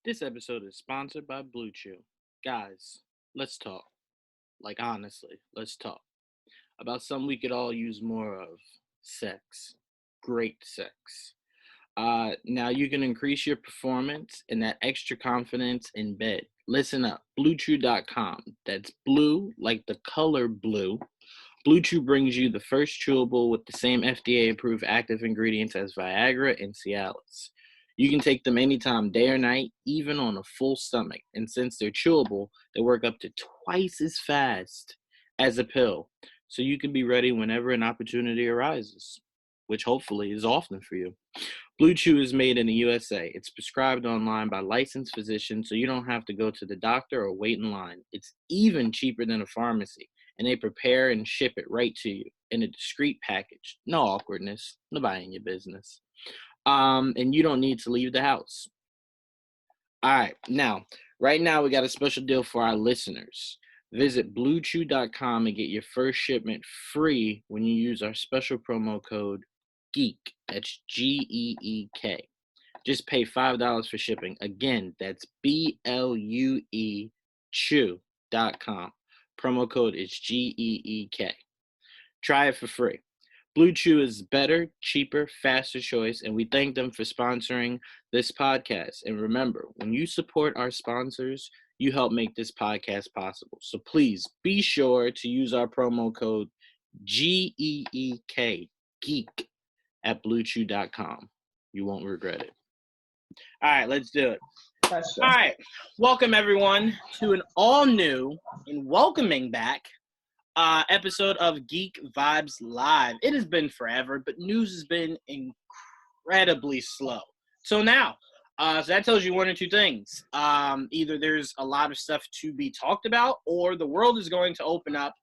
This episode is sponsored by Blue Chew. Guys, let's talk. Like, honestly, let's talk about something we could all use more of: sex. Great sex. Now you can increase your performance and that extra confidence in bed. Listen up, BlueChew.com. That's blue, like the color blue. Blue Chew brings you the first chewable with the same FDA-approved active ingredients as Viagra and Cialis. You can take them anytime, day or night, even on a full stomach. And since they're chewable, they work up to twice as fast as a pill. So you can be ready whenever an opportunity arises, which hopefully is often for you. Blue Chew is made in the USA. It's prescribed online by licensed physicians, so you don't have to go to the doctor or wait in line. It's even cheaper than a pharmacy, and they prepare and ship it right to you in a discreet package. No awkwardness. Nobody in your business. And you don't need to leave the house. All right, right now we got a special deal for our listeners. Visit BlueChew.com and get your first shipment free when you use our special promo code GEEK. That's GEEK. Just pay $5 for shipping. Again, that's BLUE Chew.com. Promo code is GEEK. Try it for free. Blue Chew is better, cheaper, faster choice, and we thank them for sponsoring this podcast. And remember, when you support our sponsors, you help make this podcast possible. So please be sure to use our promo code GEEK, Geek, at BlueChew.com. You won't regret it. All right, let's do it. All right, welcome everyone to an all-new and welcoming back episode of Geek Vibes Live. It has been forever, but news has been incredibly slow. So now, so that tells you one or two things. Either there's a lot of stuff to be talked about, or the world is going to open up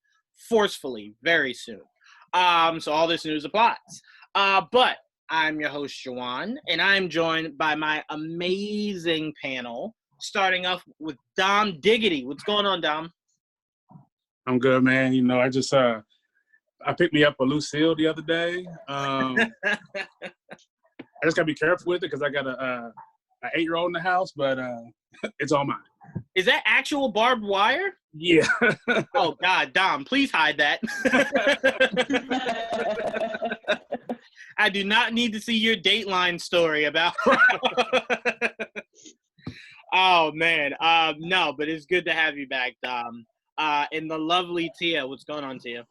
forcefully very soon. So all this news applies. But I'm your host, Jawan, and I'm joined by my amazing panel, starting off with Dom Diggity. What's going on, Dom? I'm good, man. You know, I picked me up a Lucille the other day. I just gotta be careful with it because I got an 8-year-old in the house, but it's all mine. Is that actual barbed wire? Yeah. Oh God, Dom, please hide that. I do not need to see your Dateline story about. Oh man, no, but it's good to have you back, Dom. And the lovely Tia. What's going on, Tia?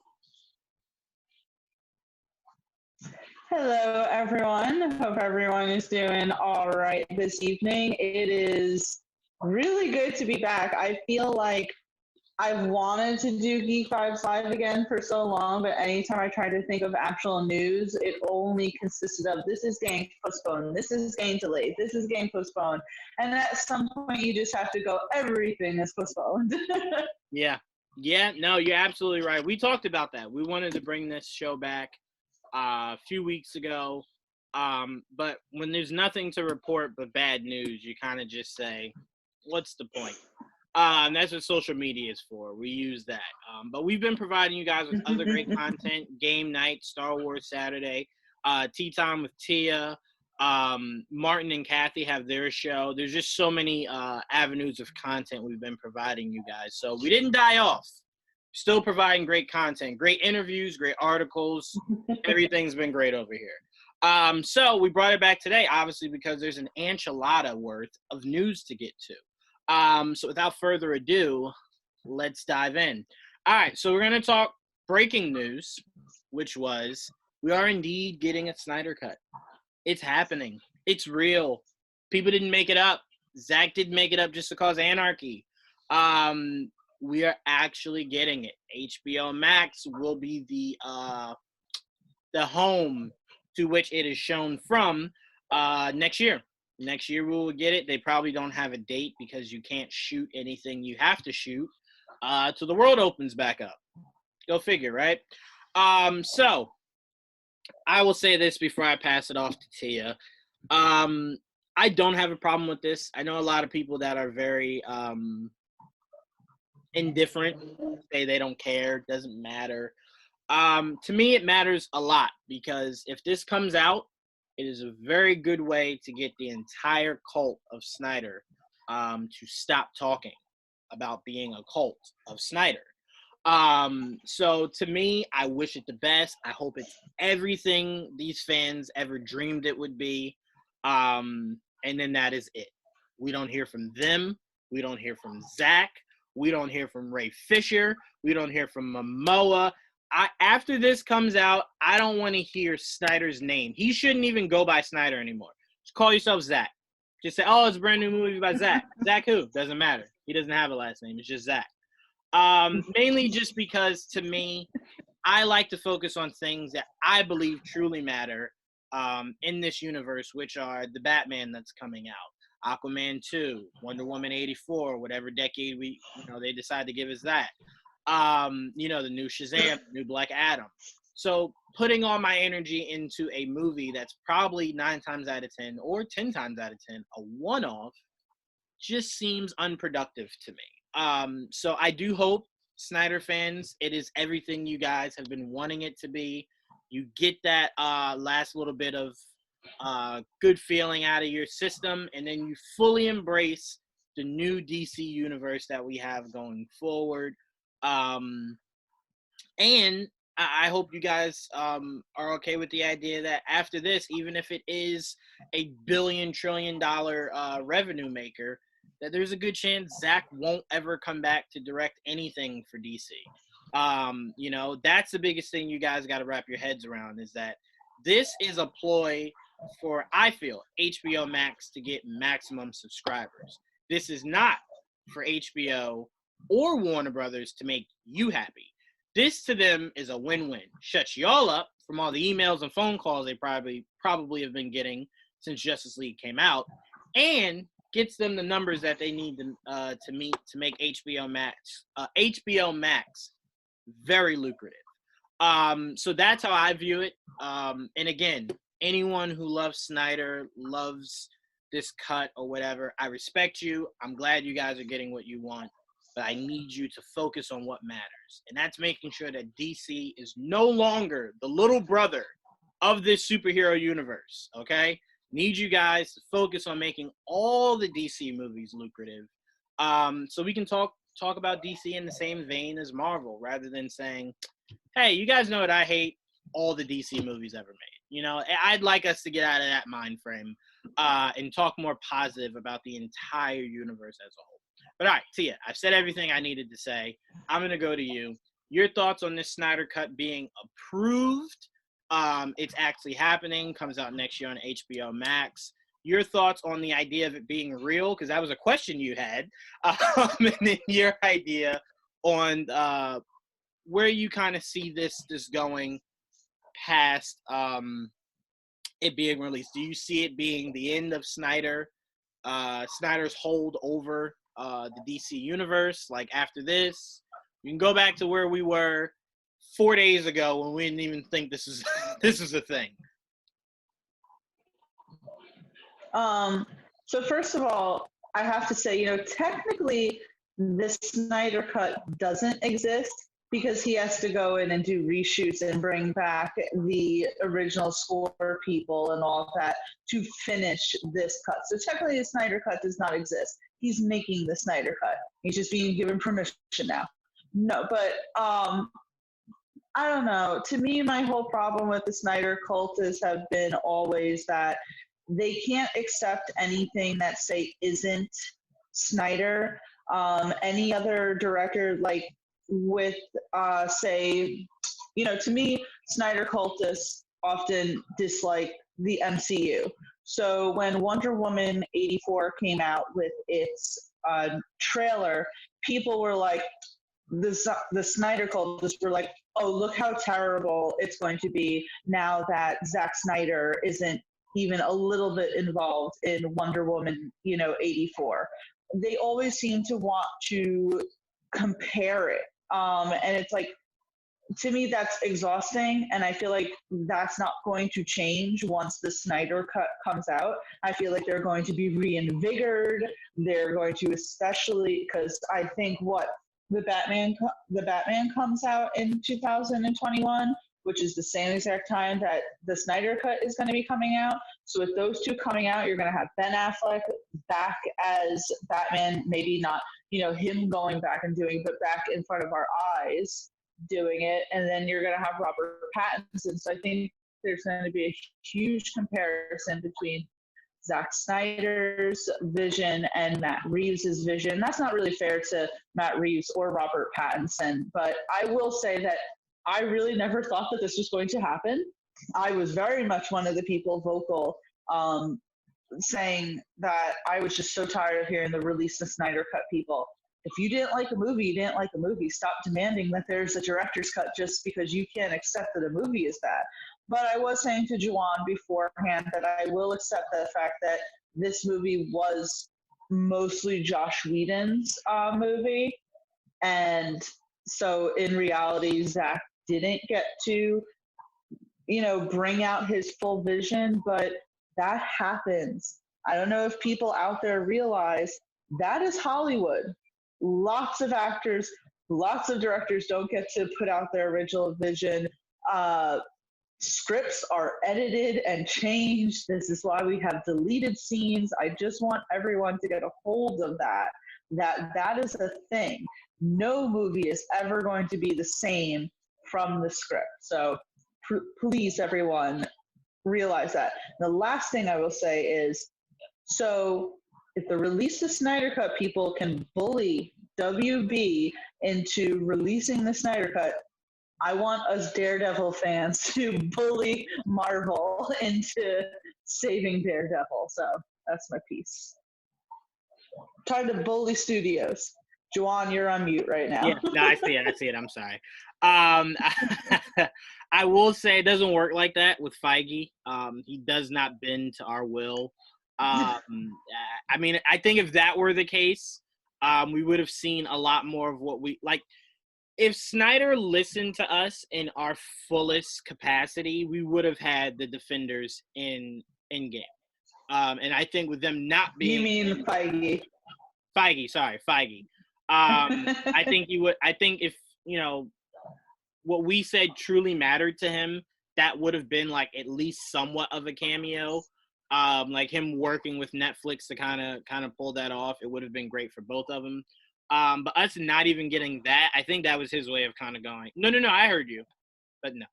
Hello, everyone. Hope everyone is doing all right this evening. It is really good to be back. I feel like I've wanted to do Geek Vibes Live again for so long, but anytime I try to think of actual news, it only consisted of this is getting postponed, this is getting delayed, this is getting postponed. And at some point, you just have to go, everything is postponed. Yeah, no, you're absolutely right. We talked about that. We wanted to bring this show back a few weeks ago, but when there's nothing to report but bad news, you kind of just say, what's the point? And that's what social media is for. We use that. But we've been providing you guys with other great content: Game Night, Star Wars Saturday, Tea Time with Tia. Martin and Kathy have their show. There's just so many avenues of content we've been providing you guys. So we didn't die off. Still providing great content, great interviews, great articles. Everything's been great over here. So we brought it back today, obviously, because there's an enchilada worth of news to get to. So without further ado, let's dive in. All right, so we're going to talk breaking news, which was we are indeed getting a Snyder Cut. It's happening. It's real. People didn't make it up. Zack didn't make it up just to cause anarchy. We are actually getting it. HBOMax will be the home to which it is shown from next year. Next year we will get it. They probably don't have a date because you can't shoot anything you have to shoot till the world opens back up. Go figure, right? So I will say this before I pass it off to Tia. I don't have a problem with this. I know a lot of people that are very indifferent, say they don't care, doesn't matter. To me, it matters a lot because if this comes out, it is a very good way to get the entire cult of Snyder to stop talking about being a cult of Snyder. So to me, I wish it the best. I hope it's everything these fans ever dreamed it would be. And then that is it. We don't hear from them. We don't hear from Zack. We don't hear from Ray Fisher. We don't hear from Momoa. After this comes out, I don't want to hear Snyder's name. He shouldn't even go by Snyder anymore. Just call yourself Zack. Just say, oh, it's a brand new movie by Zack. Zack who? Doesn't matter. He doesn't have a last name. It's just Zack. Mainly just because, to me, I like to focus on things that I believe truly matter in this universe, which are the Batman that's coming out, Aquaman 2, Wonder Woman 84, whatever decade they decide to give us that. The new Shazam, new Black Adam. So putting all my energy into a movie that's probably 9 times out of 10 or 10 times out of 10 a one-off just seems unproductive to me. So I do hope, Snyder fans, it is everything you guys have been wanting it to be. You get that last little bit of good feeling out of your system, and then you fully embrace the new DC universe that we have going forward. And I hope you guys are okay with the idea that after this, even if it is a $1 trillion revenue maker, that there's a good chance Zack won't ever come back to direct anything for DC. That's the biggest thing you guys got to wrap your heads around, is that this is a ploy for, I feel, HBOMax to get maximum subscribers. This is not for HBO or Warner Brothers to make you happy. This to them is a win-win. Shuts y'all up from all the emails and phone calls they probably have been getting since Justice League came out, and gets them the numbers that they need to meet to make HBO Max very lucrative. So that's how I view it. And again, anyone who loves Snyder, loves this cut or whatever, I respect you. I'm glad you guys are getting what you want, but I need you to focus on what matters. And that's making sure that DC is no longer the little brother of this superhero universe, okay? Need you guys to focus on making all the DC movies lucrative, so we can talk about DC in the same vein as Marvel, rather than saying, hey, you guys know what I hate? All the DC movies ever made. I'd like us to get out of that mind frame and talk more positive about the entire universe as a whole. But all right, Tia, I've said everything I needed to say. I'm going to go to you. Your thoughts on this Snyder Cut being approved? It's actually happening, comes out next year on HBO Max. Your thoughts on the idea of it being real, because that was a question you had, and then your idea on where you kind of see this going past it being released. Do you see it being the end of Snyder's hold over the DC universe? Like, after this, you can go back to where we were 4 days ago when we didn't even think this is a thing. So first of all, I have to say, technically this Snyder Cut doesn't exist because he has to go in and do reshoots and bring back the original score people and all of that to finish this cut. So technically the Snyder Cut does not exist. He's making the Snyder Cut. He's just being given permission now. No, but I don't know. To me, my whole problem with the Snyder cultists have been always that they can't accept anything that, say, isn't Snyder. Any other director, like with, say, to me, Snyder cultists often dislike the MCU. So when Wonder Woman 84 came out with its trailer, people were like, the Snyder cultists were like, oh, look how terrible it's going to be now that Zack Snyder isn't even a little bit involved in Wonder Woman, 84. They always seem to want to compare it. And it's like, to me, that's exhausting. And I feel like that's not going to change once the Snyder Cut comes out. I feel like they're going to be reinvigorated. They're going to, especially because I think the Batman comes out in 2021, which is the same exact time that the Snyder Cut is going to be coming out. So with those two coming out, you're going to have Ben Affleck back as Batman, maybe not, him going back and doing, but back in front of our eyes doing it. And then you're going to have Robert Pattinson. So I think there's going to be a huge comparison between Zack Snyder's vision and Matt Reeves' vision. That's not really fair to Matt Reeves or Robert Pattinson, but I will say that I really never thought that this was going to happen. I was very much one of the people vocal saying that I was just so tired of hearing the release the Snyder Cut people. If you didn't like a movie, you didn't like a movie. Stop demanding that there's a director's cut just because you can't accept that a movie is bad. But I was saying to Juwan beforehand that I will accept the fact that this movie was mostly Josh Whedon's movie. And so in reality, Zack didn't get to, bring out his full vision, but that happens. I don't know if people out there realize that is Hollywood. Lots of actors, lots of directors don't get to put out their original vision. Scripts are edited and changed. This is why we have deleted scenes. I just want everyone to get a hold of that is a thing. No movie is ever going to be the same from the script. So please, everyone, realize that. The last thing I will say is, so if the release the Snyder Cut people can bully WB into releasing the Snyder Cut, I want us Daredevil fans to bully Marvel into saving Daredevil. So that's my piece. Trying to bully studios. Juwan, you're on mute right now. Yeah, no, I see it. I'm sorry. I will say it doesn't work like that with Feige. He does not bend to our will. I mean, I think if that were the case, we would have seen a lot more of what we like. If Snyder listened to us in our fullest capacity, we would have had the Defenders in game. And I think with them not being, you mean Feige? Feige. I think you would. I think if what we said truly mattered to him, that would have been like at least somewhat of a cameo. Like him working with Netflix to kind of pull that off. It would have been great for both of them. But us not even getting that, I think that was his way of kind of going, no, I heard you, but no.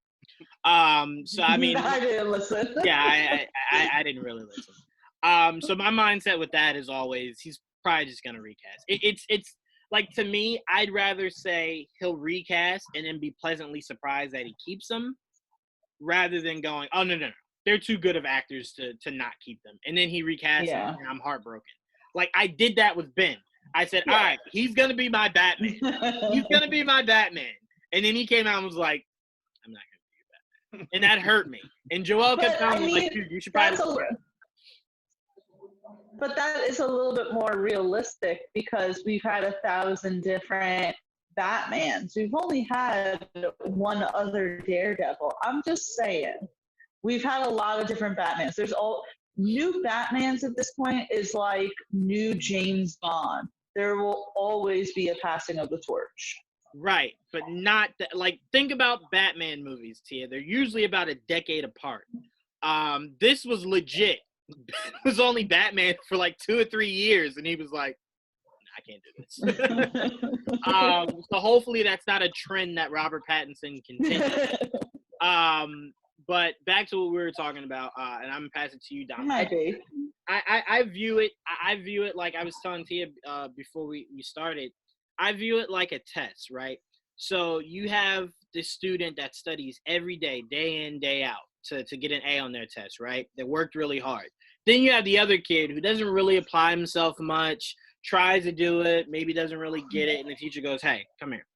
So I mean, I didn't listen. Yeah, I didn't really listen. So my mindset with that is always he's probably just gonna recast. It's like, to me, I'd rather say he'll recast and then be pleasantly surprised that he keeps them, rather than going, oh no, they're too good of actors to not keep them, and then he recasts them and I'm heartbroken. Like I did that with Ben. I said, all right, he's going to be my Batman. He's going to be my Batman. And then he came out and was like, I'm not going to be your Batman. And that hurt me. And Joel kept telling me, like, dude, you should probably But that is a little bit more realistic because we've had 1,000 different Batmans. We've only had one other Daredevil. I'm just saying. We've had a lot of different Batmans. There's new Batmans at this point is like new James Bond. There will always be a passing of the torch. Right, but not like, think about Batman movies, Tia. They're usually about a decade apart. This was legit. It was only Batman for like 2 or 3 years, and he was like, I can't do this. So hopefully that's not a trend that Robert Pattinson continues. But back to what we were talking about, and I'm gonna pass it to you, Dom. I view it like I was telling Tia before we started. I view it like a test, right? So you have this student that studies every day, day in, day out, to get an A on their test, right? They worked really hard. Then you have the other kid who doesn't really apply himself much, tries to do it, maybe doesn't really get it, and the teacher goes, hey, come here.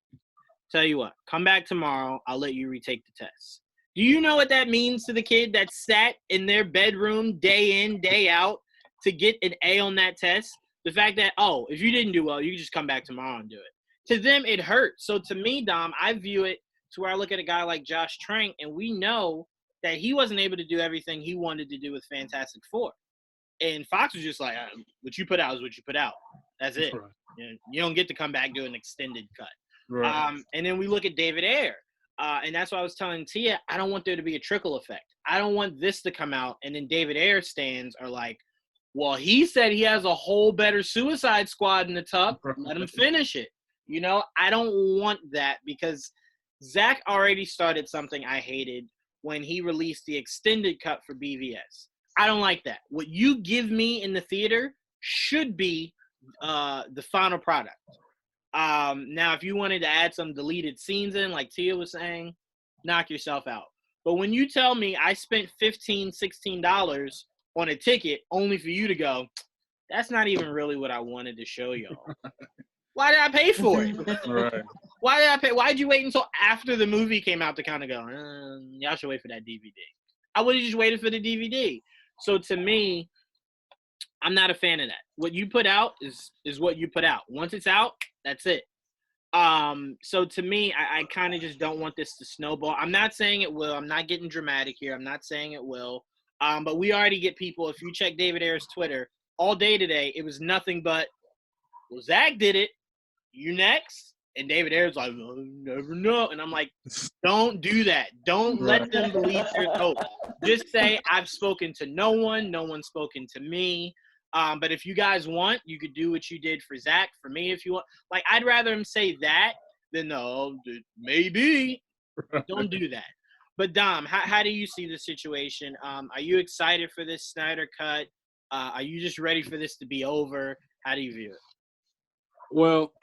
Tell you what, come back tomorrow, I'll let you retake the test. Do you know what that means to the kid that sat in their bedroom day in, day out to get an A on that test? The fact that, oh, if you didn't do well, you can just come back tomorrow and do it. To them, it hurts. So to me, Dom, I view it to where I look at a guy like Josh Trank, and we know that he wasn't able to do everything he wanted to do with Fantastic Four. And Fox was just like, what you put out is what you put out. That's it. Right. You don't get to come back and do an extended cut. Right. And then we look at David Ayer. And that's why I was telling Tia, I don't want there to be a trickle effect. I don't want this to come out, and then David Ayer stands are like, Well, he said he has a whole better Suicide Squad in the tuck. Let him finish it. You know, I don't want that because Zack already started something I hated when he released the extended cut for BVS. I don't like that. What you give me in the theater should be the final product. Now, if you wanted to add some deleted scenes in, like Tia was saying, knock yourself out. But when you tell me I spent $15, $16 on a ticket only for you to go, that's not even really what I wanted to show y'all. Why did I pay for it? Right. Why did I pay? Why did you wait until after the movie came out to kind of go, y'all should wait for that DVD? I would have just waited for the DVD. So to me, I'm not a fan of that. What you put out is what you put out. Once it's out, that's it. So to me, I kind of just don't want this to snowball. I'm not saying it will. I'm not getting dramatic here. I'm not saying it will. But we already get people. If you check David Ayer's Twitter all day today, it was nothing but, well, Zach did it. You next? And David Ayer's like, well, never know. And I'm like, don't do that. Don't let them believe your hope. Just say, I've spoken to no one. No one's spoken to me. But if you guys want, you could do what you did for Zach. For me, if you want. Like, I'd rather him say that than, no, maybe. Don't do that. But, Dom, how do you see the situation? Are you excited for this Snyder Cut? Are you just ready for this to be over? How do you view it? Well,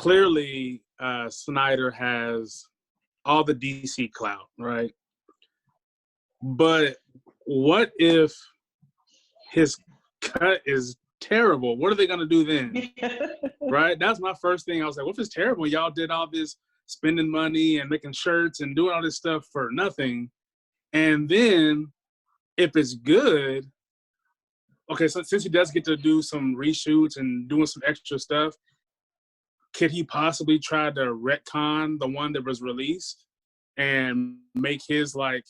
clearly, Snyder has all the DC clout, right? But what if his cut is terrible? What are they going to do then? Right? That's my first thing. I was like, what if it's terrible? Y'all did all this spending money and making shirts and doing all this stuff for nothing. And then if it's good, okay, so since he does get to do some reshoots and doing some extra stuff, could he possibly try to retcon the one that was released and make his like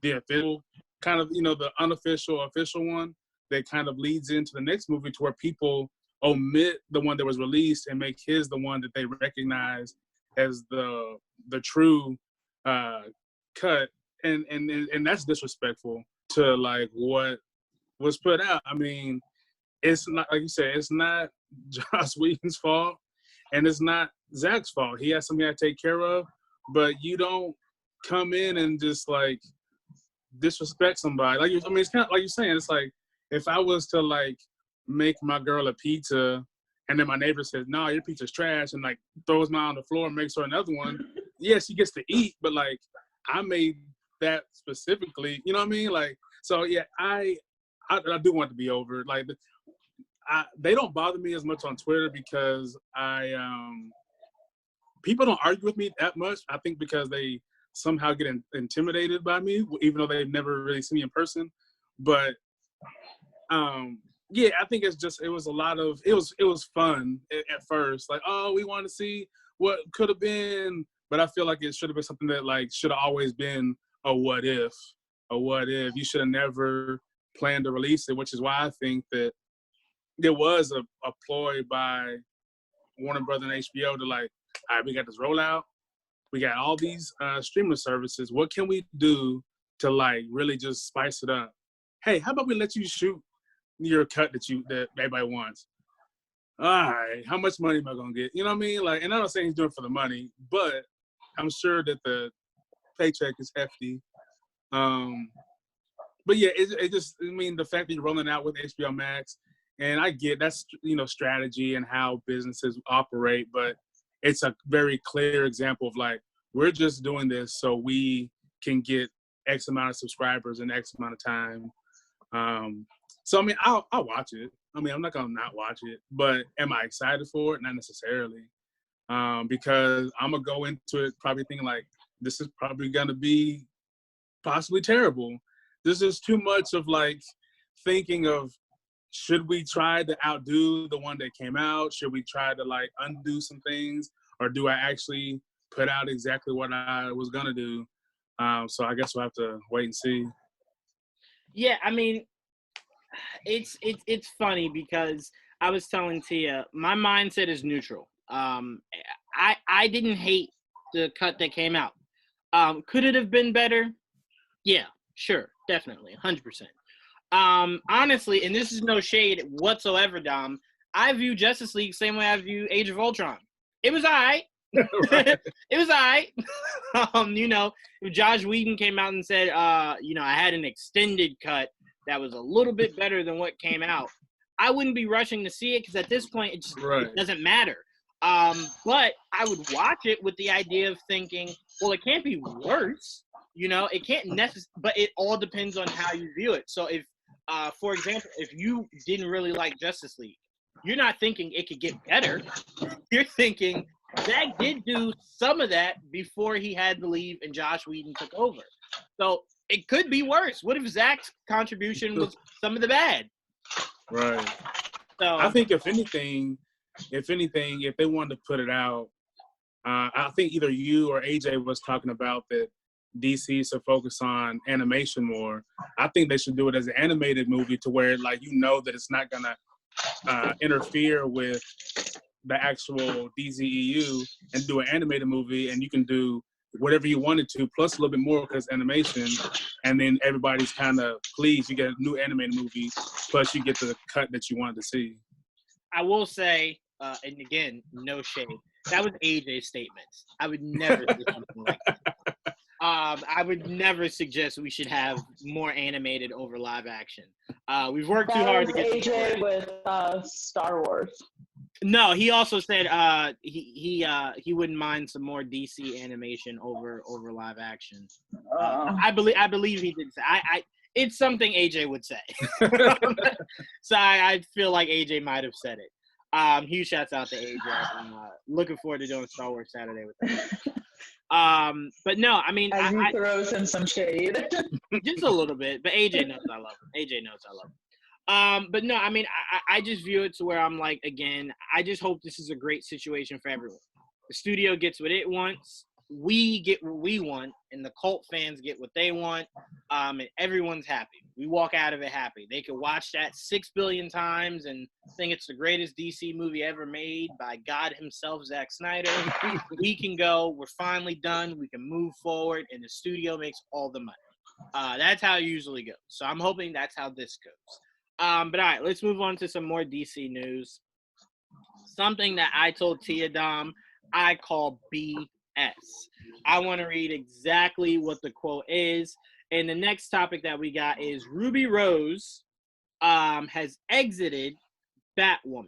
the official kind of, the unofficial, official one that kind of leads into the next movie to where people omit the one that was released and make his the one that they recognize as the true cut. And that's disrespectful to like what was put out. I mean, it's not, like you said, it's not Joss Whedon's fault and it's not Zach's fault. He has something to take care of, but you don't come in and just like disrespect somebody. Like, I mean, it's kind of like you're saying, it's like if I was to like make my girl a pizza and then my neighbor says, no, your pizza's trash, and like throws mine on the floor and makes her another one, yeah, she gets to eat, but like I made that specifically, you know what I mean? Like, so yeah, I do want it to be over. Like, they don't bother me as much on Twitter because people don't argue with me that much. I think because they somehow get intimidated by me, even though they've never really seen me in person. But yeah, I think it was fun at first. Like, oh, we want to see what could have been, but I feel like it should have been something that like should have always been a what if. You should have never planned to release it, which is why I think that there was a ploy by Warner Brothers and HBO to like, all right, we got this rollout. We got all these streaming services. What can we do to like really just spice it up? Hey, how about we let you shoot your cut that everybody wants? All right, how much money am I gonna get? You know what I mean? Like, and I'm not saying he's doing it for the money, but I'm sure that the paycheck is hefty. But yeah, it just, I mean, the fact that you're rolling out with HBOMax, and I get that's, strategy and how businesses operate, but it's a very clear example of like, we're just doing this so we can get X amount of subscribers in X amount of time. So, I mean, I'll watch it. I mean, I'm not going to not watch it, but am I excited for it? Not necessarily. Because I'm going to go into it probably thinking like, this is probably going to be possibly terrible. This is too much of like thinking of, should we try to outdo the one that came out? Should we try to like undo some things? Or do I actually put out exactly what I was going to do? So I guess we'll have to wait and see. Yeah, I mean, it's funny because I was telling Tia, my mindset is neutral. I didn't hate the cut that came out. Could it have been better? Yeah, sure, definitely, 100%. Honestly, and this is no shade whatsoever, Dom. I view Justice League the same way I view Age of Ultron. It was alright. Right. It was alright. Josh Whedon came out and said, I had an extended cut that was a little bit better than what came out. I wouldn't be rushing to see it because at this point it doesn't matter. But I would watch it with the idea of thinking, well, it can't be worse. It can't necessarily, but it all depends on how you view it. So if, for example, if you didn't really like Justice League, you're not thinking it could get better. You're thinking Zack did do some of that before he had to leave and Josh Whedon took over. So it could be worse. What if Zack's contribution was some of the bad? Right. So I think if anything, if they wanted to put it out, I think either you or AJ was talking about that DC should focus on animation more. I think they should do it as an animated movie to where, like, that it's not going to interfere with the actual DCEU, and do an animated movie, and you can do whatever you wanted to, plus a little bit more because animation, and then everybody's kind of pleased. You get a new animated movie, plus you get the cut that you wanted to see. I will say, and again, no shade, that was AJ's statements. I would never do something like that. I would never suggest we should have more animated over live action. We've worked too hard to get AJ with Star Wars. No, he also said he wouldn't mind some more DC animation over live action. I believe he did say. It's something AJ would say. So I feel like AJ might have said it. Huge shouts out to AJ. Looking forward to doing Star Wars Saturday with him. But no, I mean, As he throws him some shade. Just a little bit, but AJ knows I love him. AJ knows I love him. But no, I mean, I just view it to where I'm like, again, I just hope this is a great situation for everyone. The studio gets what it wants, we get what we want, and the cult fans get what they want, and everyone's happy. We walk out of it happy. They could watch that 6 billion times and think it's the greatest DC movie ever made by God himself, Zack Snyder. We can go, we're finally done, we can move forward, and the studio makes all the money. That's how it usually goes. So I'm hoping that's how this goes. But all right, let's move on to some more DC news. Something that I told Tia Dom I call BS. I want to read exactly what the quote is. And the next topic that we got is Ruby Rose has exited Batwoman.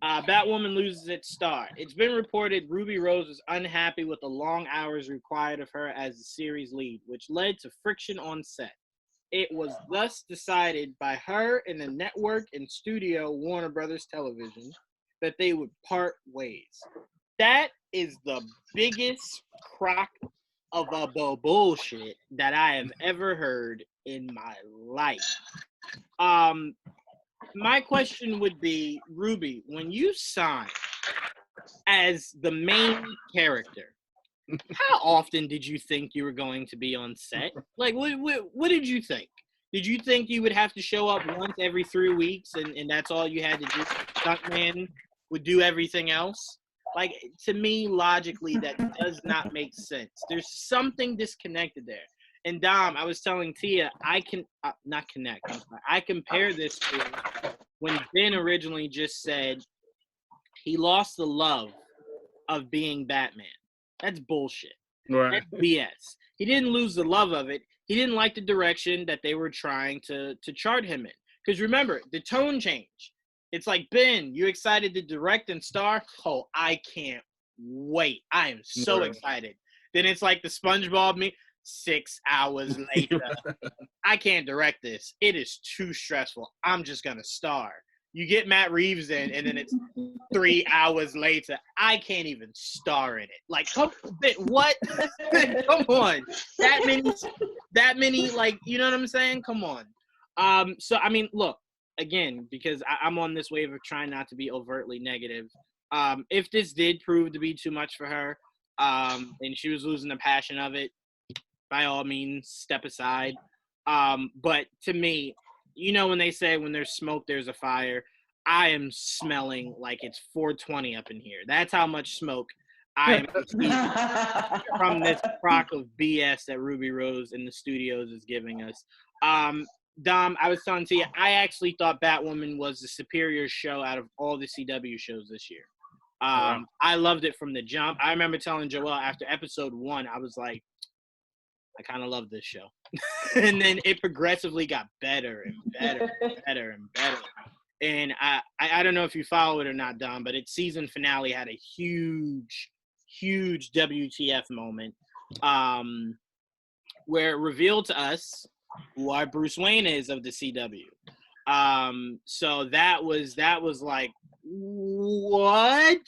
Batwoman loses its star. It's been reported Ruby Rose was unhappy with the long hours required of her as the series lead, which led to friction on set. It was thus decided by her and the network and studio Warner Brothers Television that they would part ways. That is the biggest crock of a bullshit that I have ever heard in my life. My question would be, Ruby, when you signed as the main character, how often did you think you were going to be on set? Like, what did you think? Did you think you would have to show up once every 3 weeks and that's all you had to do? Stuntman would do everything else? Like, to me, logically, that does not make sense. There's something disconnected there. And Dom, I was telling Tia, I can not connect. I'm sorry. I compare this to when Ben originally just said he lost the love of being Batman. That's bullshit. Right. That's BS. He didn't lose the love of it. He didn't like the direction that they were trying to chart him in. Because remember, the tone change. It's like, Ben, you excited to direct and star? Oh, I can't wait. I am so excited. Then it's like the SpongeBob me. 6 hours later, I can't direct this. It is too stressful. I'm just going to star. You get Matt Reeves in, and then it's 3 hours later. I can't even star in it. Like, what? Come on. That many, like, you know what I'm saying? Come on. So, I mean, look, again, because I'm on this wave of trying not to be overtly negative. If this did prove to be too much for her, and she was losing the passion of it, by all means, step aside. But to me, you know when they say when there's smoke, there's a fire, I am smelling like it's 420 up in here. That's how much smoke I am receiving from this crock of BS that Ruby Rose in the studios is giving us. Dom, I was telling to you, I actually thought Batwoman was the superior show out of all the CW shows this year. Wow. I loved it from the jump. I remember telling Joelle after episode 1, I was like, I kind of love this show. And then it progressively got better and better and better and better. And I don't know if you follow it or not, Dom, but its season finale had a huge WTF moment where it revealed to us who our Bruce Wayne is of the CW. So that was like, what?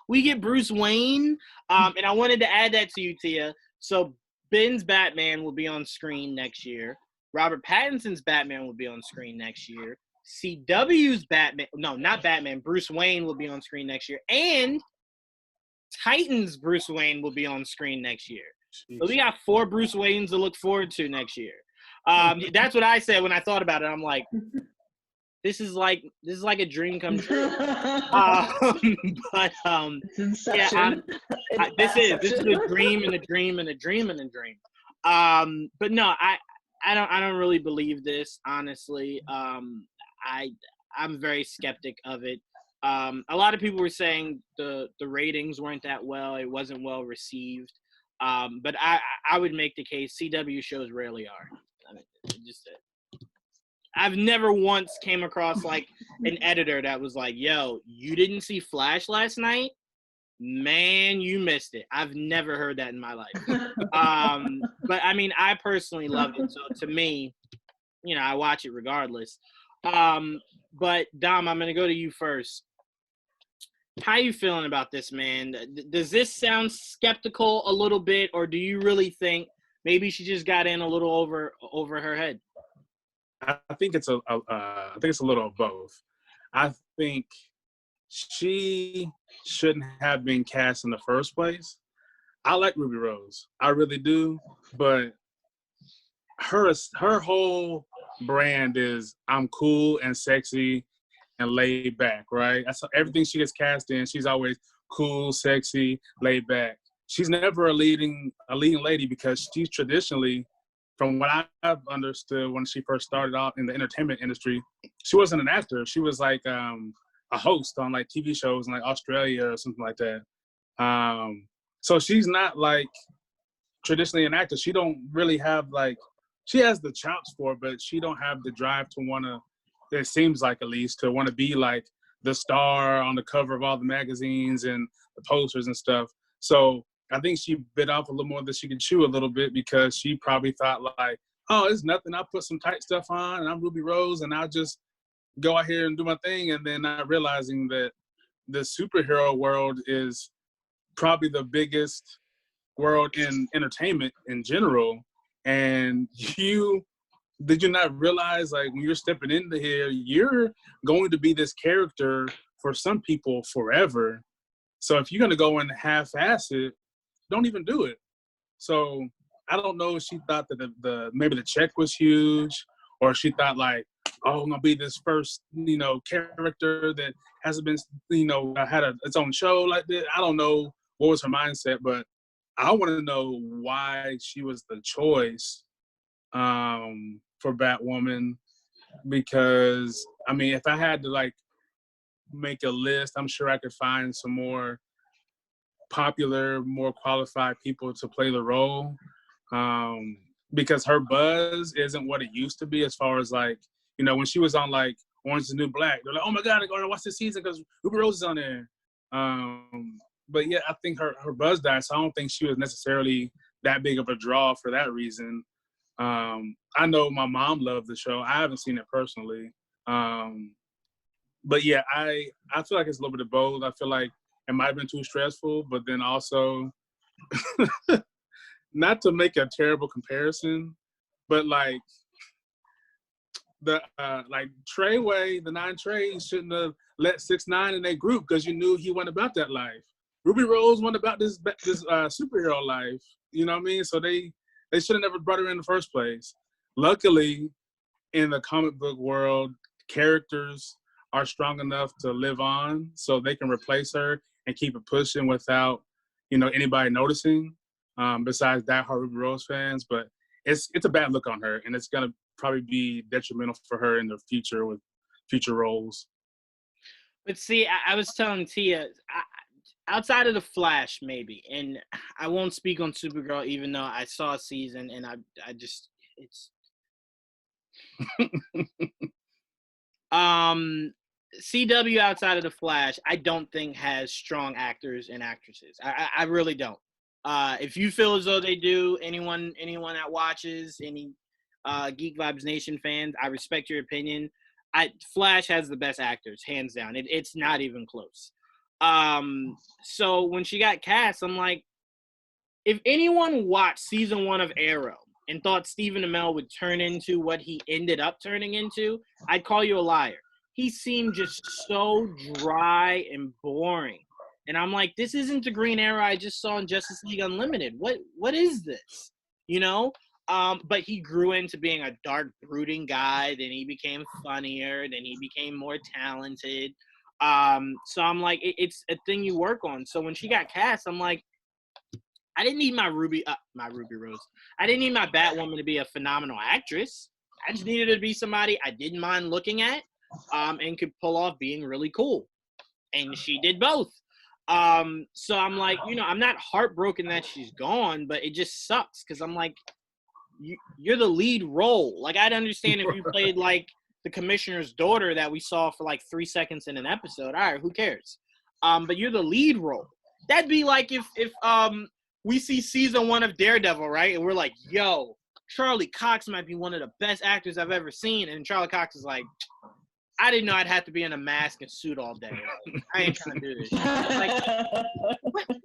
We get Bruce Wayne? And I wanted to add that to you, Tia. So Ben's Batman will be on screen next year. Robert Pattinson's Batman will be on screen next year. CW's Batman, no, not Batman, Bruce Wayne will be on screen next year. And Titans Bruce Wayne will be on screen next year. Jeez. So we got 4 Bruce Waynes to look forward to next year. That's what I said when I thought about it. I'm like, this is like a dream come true. It's Inception. Yeah, this is a dream and a dream and a dream and a dream. But no, I don't really believe this, honestly. I'm very skeptic of it. A lot of people were saying the ratings weren't that well. It wasn't well received. But I would make the case CW shows rarely are. I mean, just I've never once came across like an editor that was like, yo, you didn't see Flash last night? Man, you missed it. I've never heard that in my life. But I mean, I personally love it. So to me, I watch it regardless. But Dom, I'm going to go to you first. How you feeling about this, man? Does this sound skeptical a little bit, or do you really think maybe she just got in a little over her head? I think it's a little of both. I think she shouldn't have been cast in the first place. I like Ruby Rose, I really do, but her whole brand is I'm cool and sexy and laid back, right? That's everything she gets cast in. She's always cool, sexy, laid back. She's never a leading lady because she's traditionally, from what I've understood when she first started out in the entertainment industry, she wasn't an actor. She was like a host on like TV shows in like Australia or something like that. So she's not like traditionally an actor. She don't really have like, she has the chops for it, but she don't have the drive to want to, it seems like at least, to want to be like the star on the cover of all the magazines and the posters and stuff. So I think she bit off a little more than she could chew a little bit because she probably thought like, oh, it's nothing. I'll put some tight stuff on and I'm Ruby Rose and I'll just go out here and do my thing. And then not realizing that the superhero world is probably the biggest world in entertainment in general. And did you not realize, like, when you're stepping into here, you're going to be this character for some people forever. So if you're going to go and half-ass it, don't even do it. So I don't know if she thought that maybe the check was huge, or she thought like, oh, I'm going to be this first, character that hasn't been, had its own show like this. I don't know what was her mindset, but I want to know why she was the choice for Batwoman, because I mean, if I had to like make a list, I'm sure I could find some more popular, more qualified people to play the role, because her buzz isn't what it used to be as far as like, when she was on like Orange is the New Black, they're like, oh my God, I gotta watch this season because Ruby Rose is on there. But yeah, I think her buzz died, so I don't think she was necessarily that big of a draw for that reason. I know my mom loved the show. I haven't seen it personally. But yeah, I feel like it's a little bit of both. I feel like it might have been too stressful, but then also, not to make a terrible comparison, but like the Treyway, the 9 Treys shouldn't have let 6ix9ine in their group because you knew he went about that life. Ruby Rose went about this superhero life. You know what I mean? So they should have never brought her in the first place. Luckily, in the comic book world, characters are strong enough to live on, so they can replace her and keep it pushing without, anybody noticing. Besides diehard Ruby Rose fans, but it's a bad look on her, and it's gonna probably be detrimental for her in the future with future roles. But see, I was telling Tia, outside of the Flash, maybe, and I won't speak on Supergirl, even though I saw a season, and I just, it's, CW outside of the Flash, I don't think has strong actors and actresses. I really don't. If you feel as though they do, anyone that watches, any Geek Vibes Nation fans, I respect your opinion. Flash has the best actors, hands down. It's not even close. So when she got cast, I'm like, if anyone watched season 1 of Arrow and thought Stephen Amell would turn into what he ended up turning into, I'd call you a liar. He seemed just so dry and boring. And I'm like, this isn't the Green Arrow I just saw in Justice League Unlimited. What is this? You know? But he grew into being a dark, brooding guy. Then he became funnier. Then he became more talented. So I'm like, it's a thing you work on. So when she got cast, I'm like, I didn't need my Ruby Rose. I didn't need my Batwoman to be a phenomenal actress. I just needed her to be somebody I didn't mind looking at, and could pull off being really cool. And she did both. So I'm like, I'm not heartbroken that she's gone, but it just sucks because I'm like, you're the lead role. Like, I'd understand if you played like the commissioner's daughter that we saw for like 3 seconds in an episode. All right, who cares? But you're the lead role. That'd be like if we see season 1 of Daredevil, right? And we're like, yo, Charlie Cox might be one of the best actors I've ever seen. And Charlie Cox is like, I didn't know I'd have to be in a mask and suit all day. Like, I ain't trying to do this shit. Like,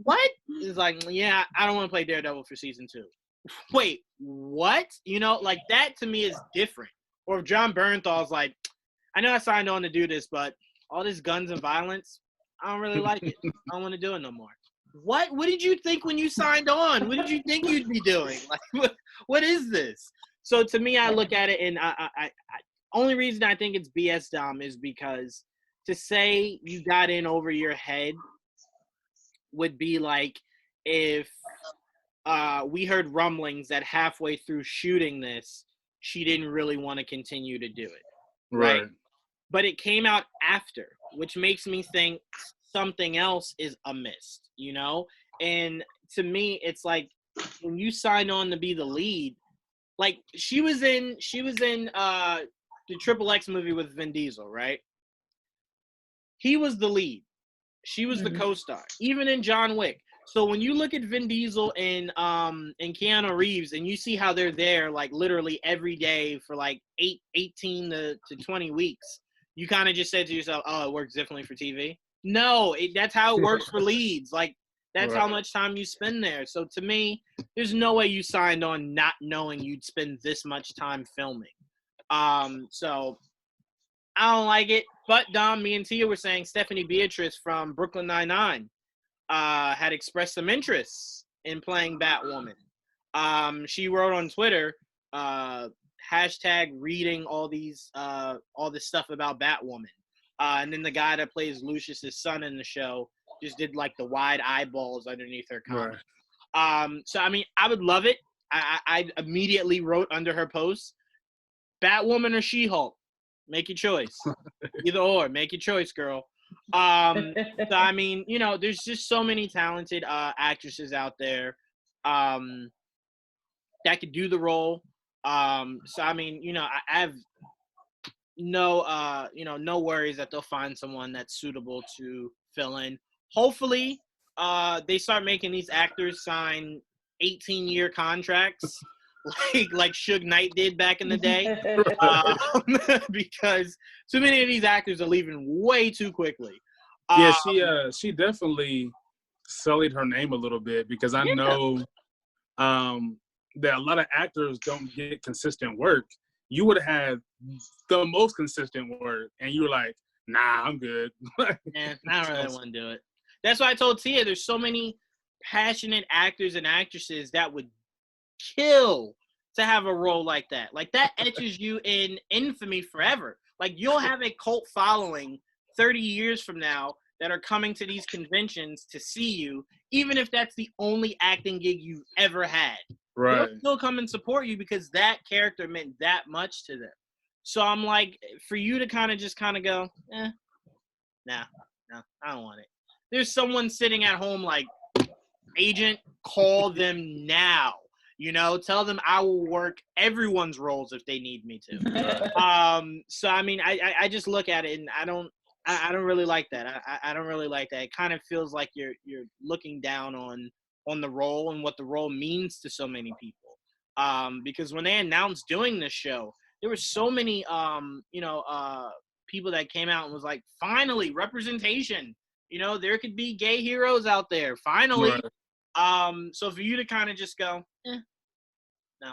what? It's like, yeah, I don't want to play Daredevil for season 2. Wait, what? Like, that to me is different. Or if John Bernthal's like, I know I signed on to do this, but all this guns and violence, I don't really like it. I don't want to do it no more. What did you think when you signed on? What did you think you'd be doing? Like, what is this? So to me, I look at it, and I only reason I think it's BS Dom is because to say you got in over your head would be like if we heard rumblings that halfway through shooting this, she didn't really want to continue to do it. Right? But it came out after, which makes me think something else is amiss, And to me, it's like when you signed on to be the lead, like she was in the Triple X movie with Vin Diesel, right? He was the lead. She was the co-star, even in John Wick. So when you look at Vin Diesel and Keanu Reeves and you see how they're there like literally every day for like 18 to 20 weeks, you kind of just said to yourself, oh, it works differently for TV. No, that's how it works for leads. Like, that's how much time you spend there. So to me, there's no way you signed on not knowing you'd spend this much time filming. So I don't like it. But Dom, me and Tia were saying Stephanie Beatrice from Brooklyn Nine-Nine had expressed some interest in playing Batwoman. She wrote on Twitter, hashtag reading all this stuff about Batwoman. And then the guy that plays Lucius's son in the show just did like the wide eyeballs underneath her comment. So I mean, I would love it. I immediately wrote under her post, Batwoman or She-Hulk, make your choice. Either or, make your choice, girl. So I mean, there's just so many talented actresses out there that could do the role. So I mean, I have no worries that they'll find someone that's suitable to fill in. Hopefully, they start making these actors sign 18-year contracts like Suge Knight did back in the day, because too many of these actors are leaving way too quickly. Yeah, she definitely sullied her name a little bit because I know that a lot of actors don't get consistent work. You would have had the most consistent work, and you were like, nah, I'm good. I don't really want to do it. That's why I told Tia there's so many passionate actors and actresses that would kill to have a role like that. Like, that etches you in infamy forever. Like, you'll have a cult following 30 years from now that are coming to these conventions to see you, even if that's the only acting gig you've ever had. Right. They'll still come and support you because that character meant that much to them. So I'm like, for you to kind of go, nah, I don't want it. There's someone sitting at home like, agent, call them now. Tell them I will work everyone's roles if they need me to. So I mean, I just look at it and I don't really like that. I don't really like that. It kind of feels like you're looking down on the role and what the role means to so many people. Because when they announced doing this show, there were so many people that came out and was like, finally representation. There could be gay heroes out there. Finally. Right. So for you to kind of just go, no.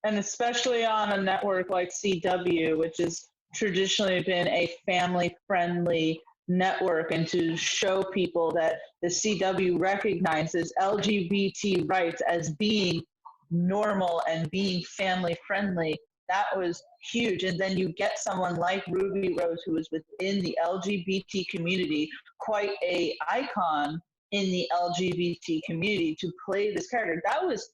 And especially on a network like CW, which has traditionally been a family-friendly network, and to show people that the CW recognizes LGBT rights as being normal and being family-friendly, that was huge. And then you get someone like Ruby Rose, who is within the LGBT community, quite a icon in the LGBT community, to play this character. That was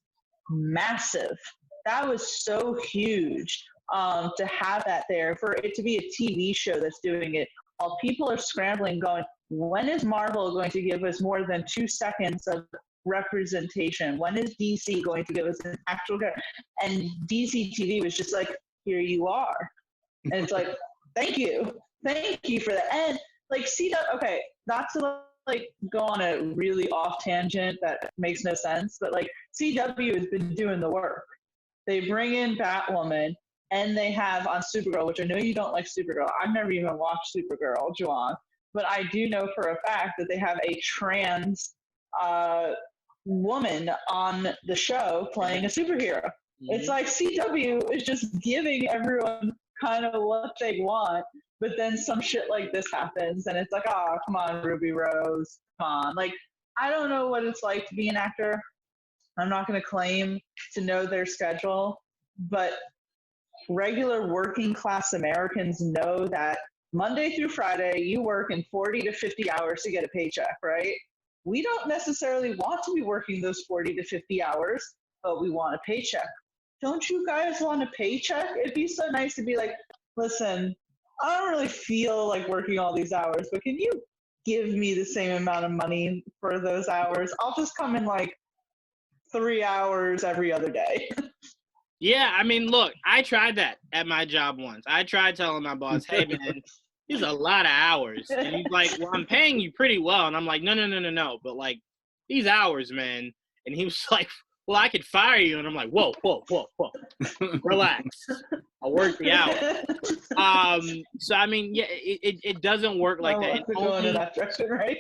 massive. That was so huge to have that there, for it to be a TV show that's doing it, while people are scrambling going, when is Marvel going to give us more than 2 seconds of representation? When is DC going to give us an actual character? And DC TV was just like, here you are. And it's like, thank you for that. And like CW, okay, not to like go on a really off tangent that makes no sense, but like CW has been doing the work. They bring in Batwoman, and they have on Supergirl, which I know you don't like Supergirl. I've never even watched Supergirl, Juwan, but I do know for a fact that they have a trans woman on the show playing a superhero. Mm-hmm. It's like CW is just giving everyone kind of what they want, but then some shit like this happens, and it's like, oh, come on, Ruby Rose, come on. Like, I don't know what it's like to be an actor. I'm not going to claim to know their schedule, but regular working class Americans know that Monday through Friday, you work in 40 to 50 hours to get a paycheck, right? We don't necessarily want to be working those 40 to 50 hours, but we want a paycheck. Don't you guys want a paycheck? It'd be so nice to be like, listen, I don't really feel like working all these hours, but can you give me the same amount of money for those hours? I'll just come in like 3 hours every other day. Yeah, I mean, look, I tried that at my job once. I tried telling my boss, hey, man, these are a lot of hours. And he's like, well, I'm paying you pretty well. And I'm like, no. But, like, these hours, man. And he was like, well, I could fire you. And I'm like, whoa. Relax. I'll work the hours. So, I mean, yeah, it doesn't work like that. Going in that direction, right?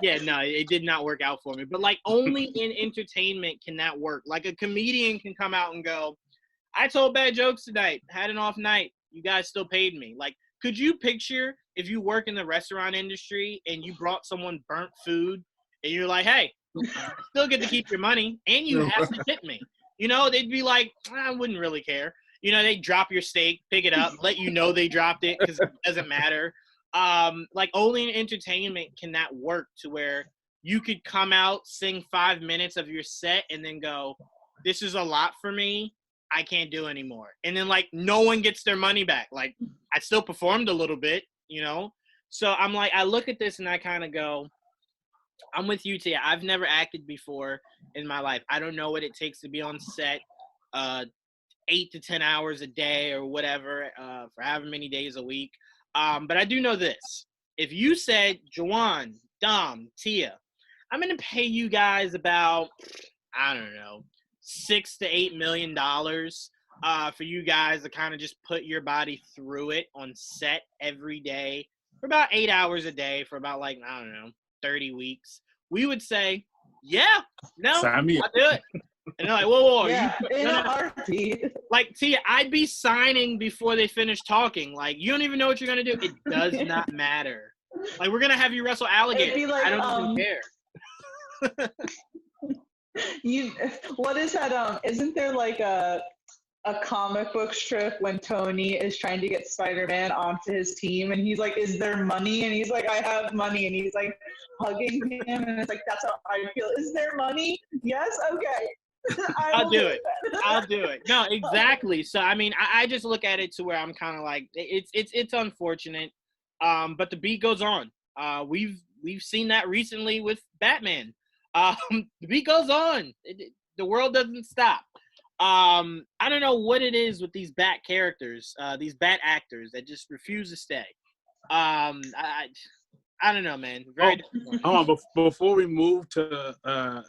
Yeah, no, it did not work out for me. But, like, only in entertainment can that work. Like, a comedian can come out and go, I told bad jokes tonight, had an off night, you guys still paid me. Like, could you picture if you work in the restaurant industry and you brought someone burnt food and you're like, hey, still get to keep your money and you have to tip me? They'd be like, I wouldn't really care. They'd drop your steak, pick it up, let you know they dropped it because it doesn't matter. Like, only in entertainment can that work to where you could come out, sing 5 minutes of your set, and then go, this is a lot for me. I can't do anymore. And then, like, no one gets their money back. Like, I still performed a little bit, So I'm like, I look at this and I kind of go, I'm with you, Tia. I've never acted before in my life. I don't know what it takes to be on set 8 to 10 hours a day or whatever for however many days a week. But I do know this. If you said, Juwan, Dom, Tia, I'm going to pay you guys about, I don't know, $6 to $8 million for you guys to kind of just put your body through it on set every day for about 8 hours a day for about, like, I don't know, 30 weeks. We would say, yeah, no, I'll do it. And they're like, whoa. Yeah, in a heartbeat. Like, Tia, I'd be signing before they finish talking. Like, you don't even know what you're going to do. It does not matter. Like, we're going to have you wrestle alligators. Like, I don't even care. What is that? Isn't there like a comic book strip when Tony is trying to get Spider-Man onto his team, and he's like, "Is there money?" And he's like, "I have money," and he's like hugging him, and it's like, "That's how I feel." Is there money? Yes. Okay. I'll do it. I'll do it. No, exactly. So I mean, I just look at it to where I'm kind of like, it's unfortunate, but the beat goes on. We've seen that recently with Batman. The beat goes on. The world doesn't stop. I don't know what it is with these Bat characters, these Bat actors that just refuse to stay. I don't know, man. Very disappointing. Hold on, before we move to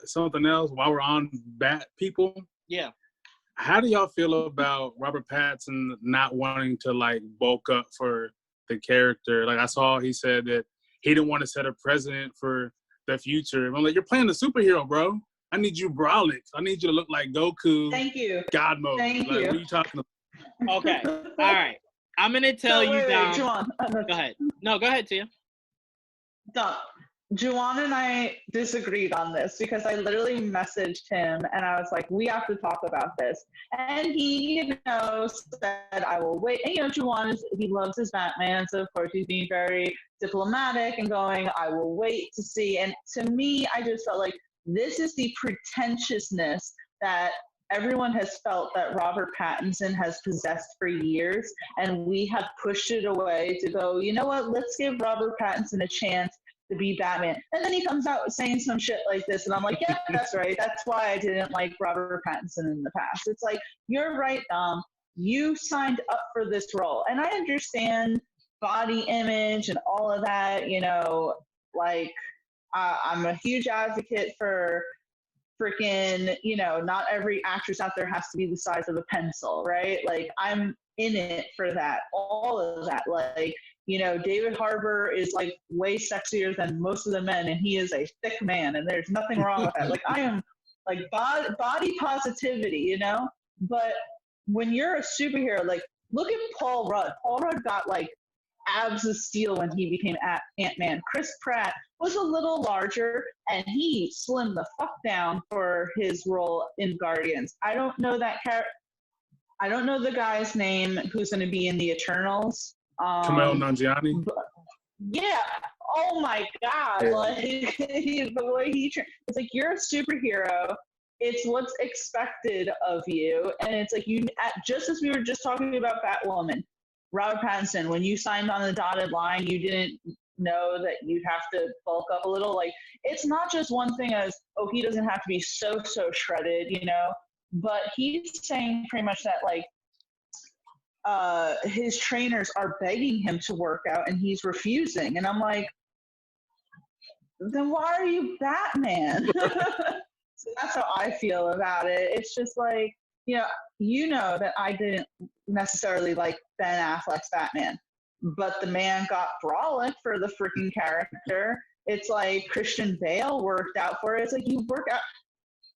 something else, while we're on Bat people, Yeah. how do y'all feel about Robert Pattinson not wanting to like bulk up for the character? Like I saw he said that he didn't want to set a precedent for the future. I'm like, you're playing a superhero, bro. I need you brolic. I need you to look like Goku. Thank you. God mode. Thank like, you. What are you talking about? Okay. All right. I'm gonna tell you down. Juwan. Go ahead. No, go ahead, Tia. Juwan and I disagreed on this because I literally messaged him and I was like, we have to talk about this. And he, said, I will wait. And, Juwan, he loves his Batman. So, of course, he's being very diplomatic and going, I will wait to see. And to me, I just felt like this is the pretentiousness that everyone has felt that Robert Pattinson has possessed for years, and we have pushed it away to go, you know what, let's give Robert Pattinson a chance to be Batman. And then he comes out saying some shit like this, and I'm like, yeah, that's right. That's why I didn't like Robert Pattinson in the past. It's like, you're right, Dom. You signed up for this role. And I understand body image and all of that, I'm a huge advocate for freaking, not every actress out there has to be the size of a pencil, right? Like, I'm in it for that, all of that. Like, David Harbour is like way sexier than most of the men, and he is a thick man, and there's nothing wrong with that. Like, I am like body positivity, But when you're a superhero, like, look at Paul Rudd. Paul Rudd got like abs of steel when he became Ant-Man. Chris Pratt was a little larger, and he slimmed the fuck down for his role in Guardians. I don't know that character. I don't know the guy's name who's going to be in the Eternals. Kumail Nanjiani. Yeah. Oh my God. Yeah. Like, the way it's like, you're a superhero. It's what's expected of you. And it's like, just as we were just talking about Batwoman, Robert Pattinson, when you signed on the dotted line, you didn't know that you'd have to bulk up a little. Like, it's not just one thing as, oh, he doesn't have to be so shredded, but he's saying pretty much that, like, his trainers are begging him to work out and he's refusing. And I'm like, then why are you Batman? So that's how I feel about it. It's just like, that I didn't necessarily like Ben Affleck's Batman, but the man got brolic for the freaking character. It's like Christian Bale worked out for it. It's like, you work out.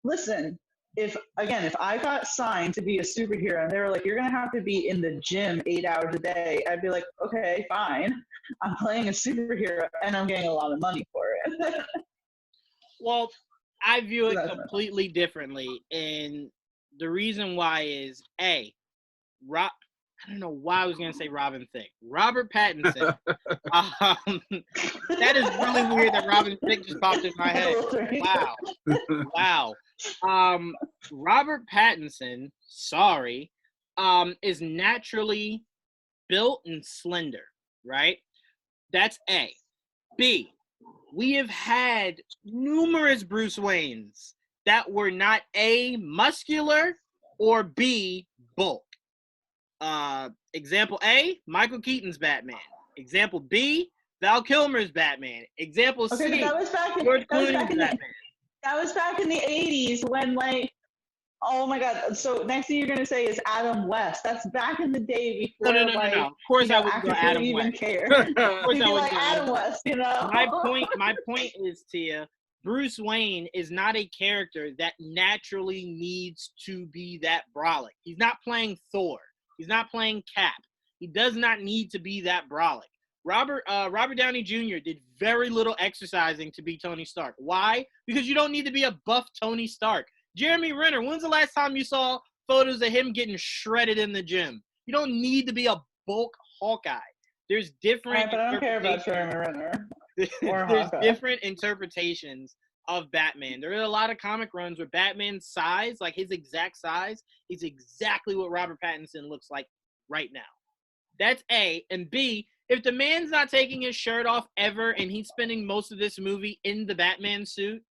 Listen, if I got signed to be a superhero and they were like, you're going to have to be in the gym 8 hours a day, I'd be like, okay, fine. I'm playing a superhero and I'm getting a lot of money for it. Well, I view it completely differently. And the reason why is, I don't know why I was going to say Robin Thicke. Robert Pattinson. That is really weird that Robin Thicke just popped in my head. Wow. Robert Pattinson, is naturally built and slender, right? That's A. B, we have had numerous Bruce Waynes that were not A, muscular, or B, bulk. Example A, Michael Keaton's Batman. Example B, Val Kilmer's Batman. Example C, that was back in the 80s when, like, oh my God. So next thing you're going to say is Adam West. That's back in the day before, no. Of course I would go Adam even West. care. Of course I would like go Adam West, My point is, Tia, Bruce Wayne is not a character that naturally needs to be that brolic. He's not playing Thor. He's not playing Cap. He does not need to be that brolic. Robert Downey Jr. did very little exercising to be Tony Stark. Why? Because you don't need to be a buff Tony Stark. Jeremy Renner, when's the last time you saw photos of him getting shredded in the gym? You don't need to be a bulk Hawkeye. There's different. Right, but I don't care about Jeremy Renner. There's different interpretations of Batman. There are a lot of comic runs where Batman's size, like his exact size, is exactly what Robert Pattinson looks like right now. That's A. And B, if the man's not taking his shirt off ever and he's spending most of this movie in the Batman suit,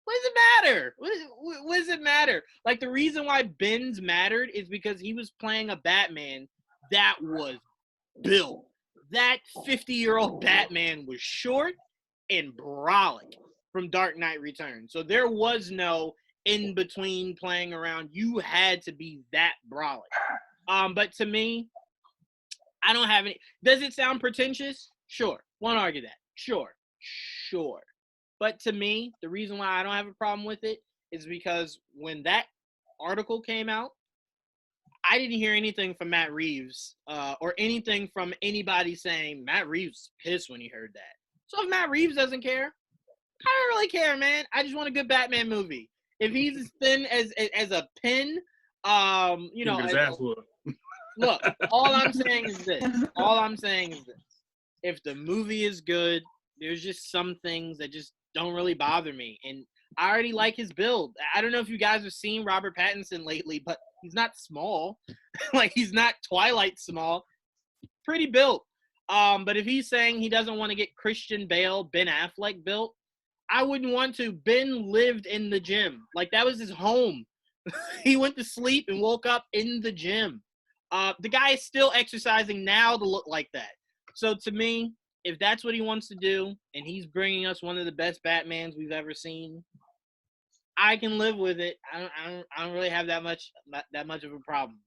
what does it matter? What does it matter? Like, the reason why Ben's mattered is because he was playing a Batman that was built. That 50-year-old Batman was short and brolic from Dark Knight Returns. So there was no in between playing around. You had to be that brolic. But to me, I don't have any. Does it sound pretentious? Sure. Won't argue that. Sure. But to me, the reason why I don't have a problem with it is because when that article came out, I didn't hear anything from Matt Reeves or anything from anybody saying Matt Reeves pissed when he heard that. So if Matt Reeves doesn't care, I don't really care, man. I just want a good Batman movie. If he's as thin as a pin, look, all I'm saying is this. If the movie is good, there's just some things that just don't really bother me. And I already like his build. I don't know if you guys have seen Robert Pattinson lately, but he's not small. Like, he's not Twilight small. Pretty built. But if he's saying he doesn't want to get Christian Bale, Ben Affleck built, I wouldn't want to. Ben lived in the gym. Like, that was his home. He went to sleep and woke up in the gym. The guy is still exercising now to look like that. So to me, if that's what he wants to do, and he's bringing us one of the best Batmans we've ever seen, I can live with it. I don't really have that much of a problem.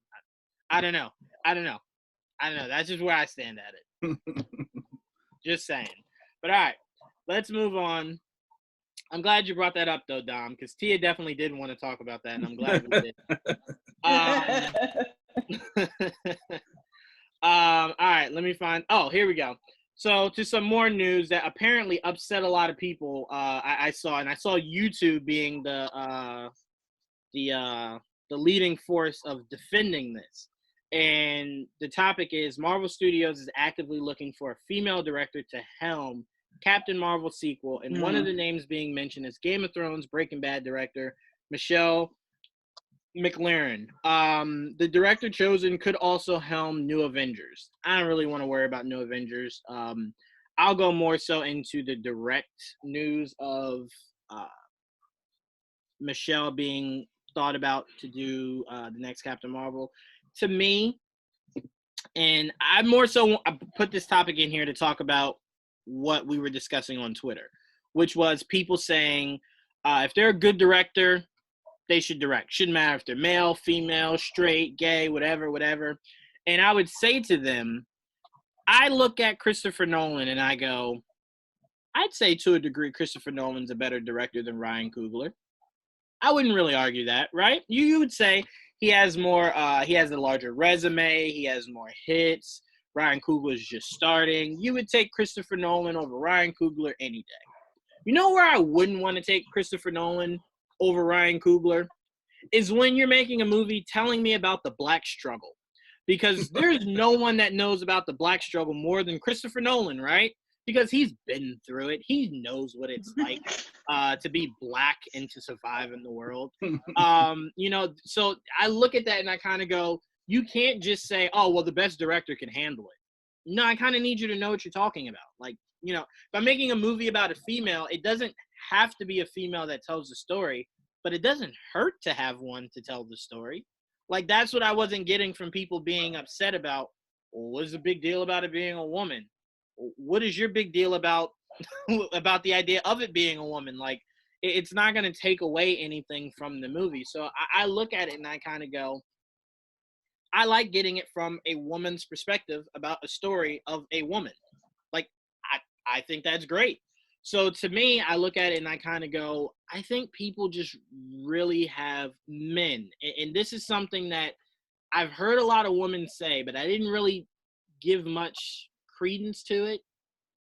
I don't know. That's just where I stand at it. Just saying. But all right, let's move on. I'm glad you brought that up, though, Dom, because Tia definitely did want to talk about that, and I'm glad we did. All right, let me find. Oh, here we go. So to some more news that apparently upset a lot of people. I saw YouTube being the leading force of defending this. And the topic is Marvel Studios is actively looking for a female director to helm Captain Marvel sequel, and one of the names being mentioned is Game of Thrones Breaking Bad director Michelle McLaren. The director chosen could also helm New Avengers. I don't really want to worry about New Avengers. I'll go more so into the direct news of Michelle being thought about to do the next Captain Marvel. To me, and I put this topic in here to talk about what we were discussing on Twitter, which was people saying if they're a good director, they should direct. Shouldn't matter if they're male, female, straight, gay, whatever. And I would say to them, I look at Christopher Nolan and I go, I'd say to a degree Christopher Nolan's a better director than Ryan Coogler. I wouldn't really argue that, right? You would say he has more, he has a larger resume, he has more hits. Ryan Coogler is just starting. You would take Christopher Nolan over Ryan Coogler any day. You know where I wouldn't want to take Christopher Nolan over Ryan Coogler is when you're making a movie telling me about the Black struggle. Because there's no one that knows about the Black struggle more than Christopher Nolan, right? Because he's been through it. He knows what it's like to be Black and to survive in the world. So I look at that and I kind of go, you can't just say, oh, well, the best director can handle it. No, I kind of need you to know what you're talking about. Like, if I'm making a movie about a female, it doesn't have to be a female that tells the story, but it doesn't hurt to have one to tell the story. Like, that's what I wasn't getting from people being upset about, well, what's the big deal about it being a woman? What is your big deal about the idea of it being a woman? Like, it's not going to take away anything from the movie. So I look at it and I kind of go, I like getting it from a woman's perspective about a story of a woman. Like, I think that's great. So to me, I look at it and I kind of go, I think people just really have men. And this is something that I've heard a lot of women say, but I didn't really give much credence to it.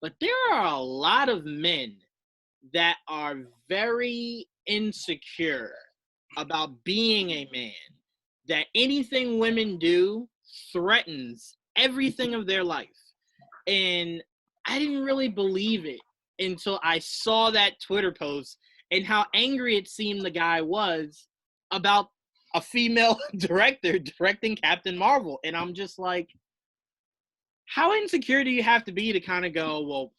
But there are a lot of men that are very insecure about being a man, that anything women do threatens everything of their life. And I didn't really believe it until I saw that Twitter post and how angry it seemed the guy was about a female director directing Captain Marvel. And I'm just like, how insecure do you have to be to kind of go, well,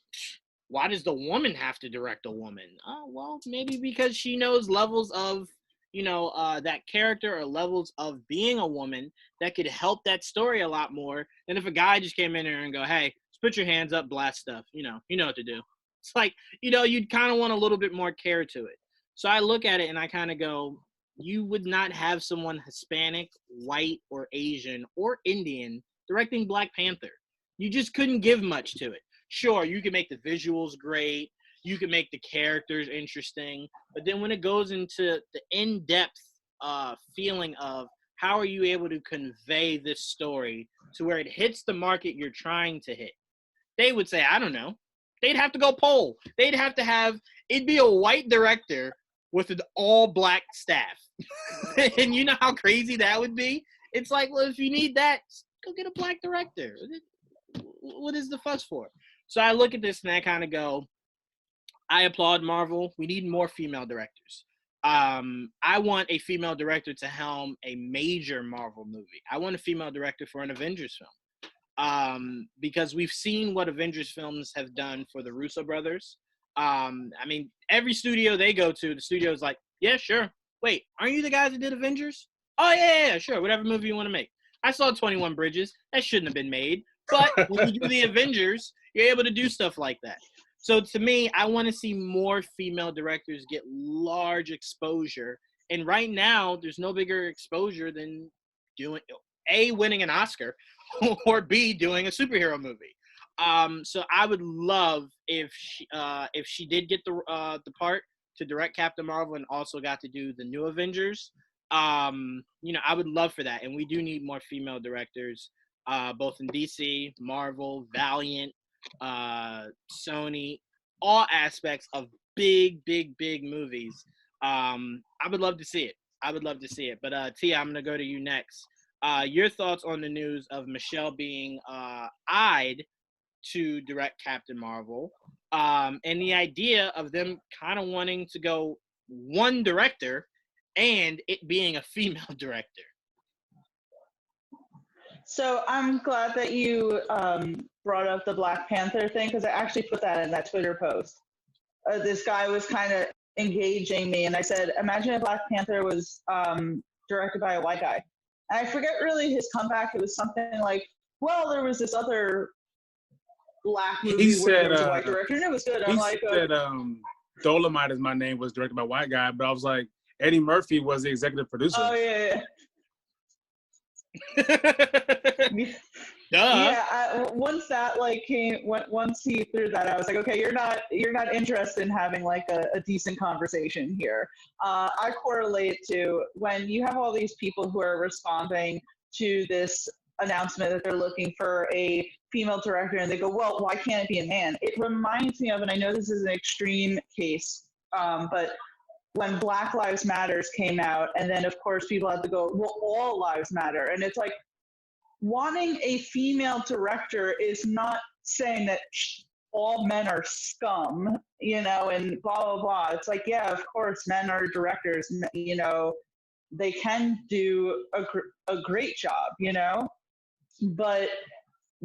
why does the woman have to direct a woman? Oh, well, maybe because she knows levels of, that character or levels of being a woman that could help that story a lot more than if a guy just came in there and go, hey, just put your hands up, blast stuff. You know what to do. It's like, you'd kind of want a little bit more care to it. So I look at it and I kind of go, you would not have someone Hispanic, white, or Asian, or Indian directing Black Panther. You just couldn't give much to it. Sure, you can make the visuals great, you can make the characters interesting, but then when it goes into the in-depth feeling of how are you able to convey this story to where it hits the market you're trying to hit, they would say, I don't know. They'd have to go poll. They'd have to have, it'd be a white director with an all-black staff. And you know how crazy that would be? It's like, well, if you need that, go get a black director. What is the fuss for? So I look at this and I kind of go, I applaud Marvel. We need more female directors. I want a female director to helm a major Marvel movie. I want a female director for an Avengers film. Because we've seen what Avengers films have done for the Russo brothers. I mean, every studio they go to, the studio's like, yeah, sure. Wait, aren't you the guys that did Avengers? Oh, yeah, sure. Whatever movie you want to make. I saw 21 Bridges. That shouldn't have been made. But when you do the Avengers, you're able to do stuff like that. So to me, I want to see more female directors get large exposure. And right now, there's no bigger exposure than doing A, winning an Oscar, or B, doing a superhero movie. So I would love if she did get the part to direct Captain Marvel and also got to do the new Avengers. I would love for that. And we do need more female directors, both in DC, Marvel, Valiant, Sony, all aspects of big movies. I would love to see it. But Tia, I'm gonna go to you next. Your thoughts on the news of Michelle being eyed to direct Captain Marvel, and the idea of them kind of wanting to go one director and it being a female director. So I'm glad that you brought up the Black Panther thing, because I actually put that in that Twitter post. This guy was kind of engaging me, and I said, imagine if Black Panther was directed by a white guy. And I forget really his comeback. It was something like, well, there was this other Black movie where there was a white director, and it was good. I'm like, said Dolomite Is My Name was directed by a white guy, but I was like, Eddie Murphy was the executive producer. Oh, yeah. Duh. Once that came, once he threw that, I was like, okay, you're not interested in having a decent conversation here. I correlate to when you have all these people who are responding to this announcement that they're looking for a female director, and they go, well, why can't it be a man? It reminds me of, and I know this is an extreme case, but when Black Lives Matters came out, and then of course people had to go, well, all lives matter. And it's like, wanting a female director is not saying that all men are scum, and blah, blah, blah. It's like, yeah, of course, men are directors, they can do a great job, but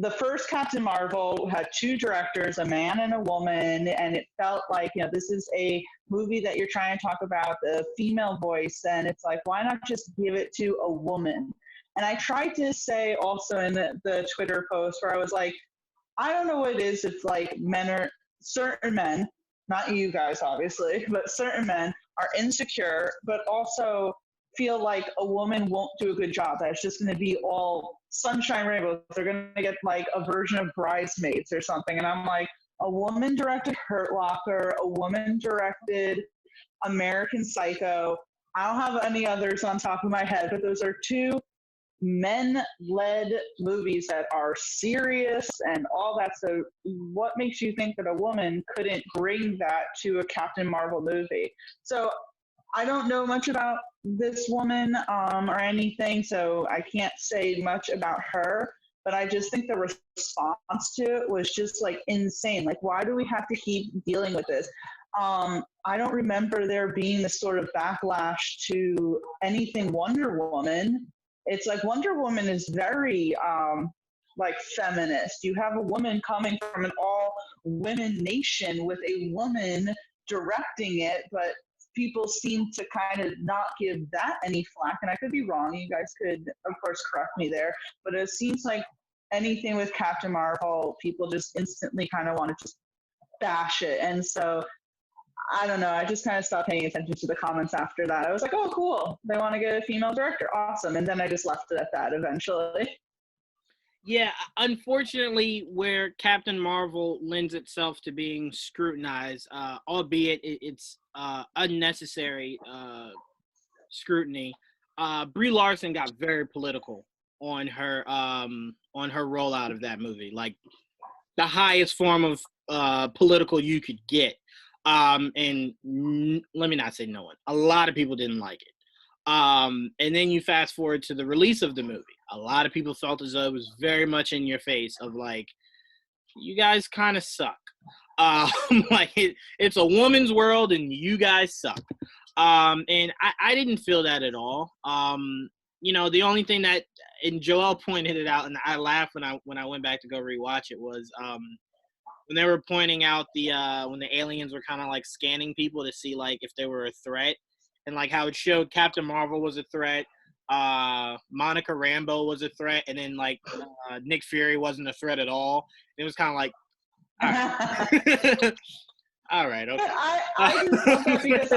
the first Captain Marvel had two directors, a man and a woman, and it felt like, this is a movie that you're trying to talk about the female voice, and it's like, why not just give it to a woman? And I tried to say also in the Twitter post where I was like, I don't know what it is if certain men, not you guys obviously, but certain men are insecure, but also feel like a woman won't do a good job, that it's just going to be all sunshine rainbows. They're going to get a version of Bridesmaids or something. And I'm like, a woman directed Hurt Locker, a woman directed American Psycho. I don't have any others on top of my head, but those are two men-led movies that are serious and all that. So what makes you think that a woman couldn't bring that to a Captain Marvel movie? So I don't know much about this woman or anything, so I can't say much about her, but I just think the response to it was just insane. Why do we have to keep dealing with this? I don't remember there being this sort of backlash to anything Wonder Woman. It's like Wonder Woman is very like feminist. You have a woman coming from an all women nation with a woman directing it, but people seem to kind of not give that any flack. And I could be wrong. You guys could, of course, correct me there. But it seems like anything with Captain Marvel, people just instantly kind of want to just bash it. And so I don't know. I just kind of stopped paying attention to the comments after that. I was like, oh, cool. They want to get a female director. Awesome. And then I just left it at that eventually. Yeah, unfortunately, where Captain Marvel lends itself to being scrutinized, albeit it's unnecessary scrutiny, Brie Larson got very political on her rollout of that movie, like the highest form of political you could get. Let me not say no one. A lot of people didn't like it. And then you fast forward to the release of the movie. A lot of people felt as though it was very much in your face of like, you guys kind of suck. Like it's a woman's world and you guys suck. And I didn't feel that at all. You know, the only thing that, and Joel pointed it out, and I laughed when I went back to go rewatch it, was when they were pointing out when the aliens were kind of like scanning people to see like if they were a threat, and like how it showed Captain Marvel was a threat, Monica Rambeau was a threat, and then like Nick Fury wasn't a threat at all. It was kind of like, all right, all right, okay. I just love that because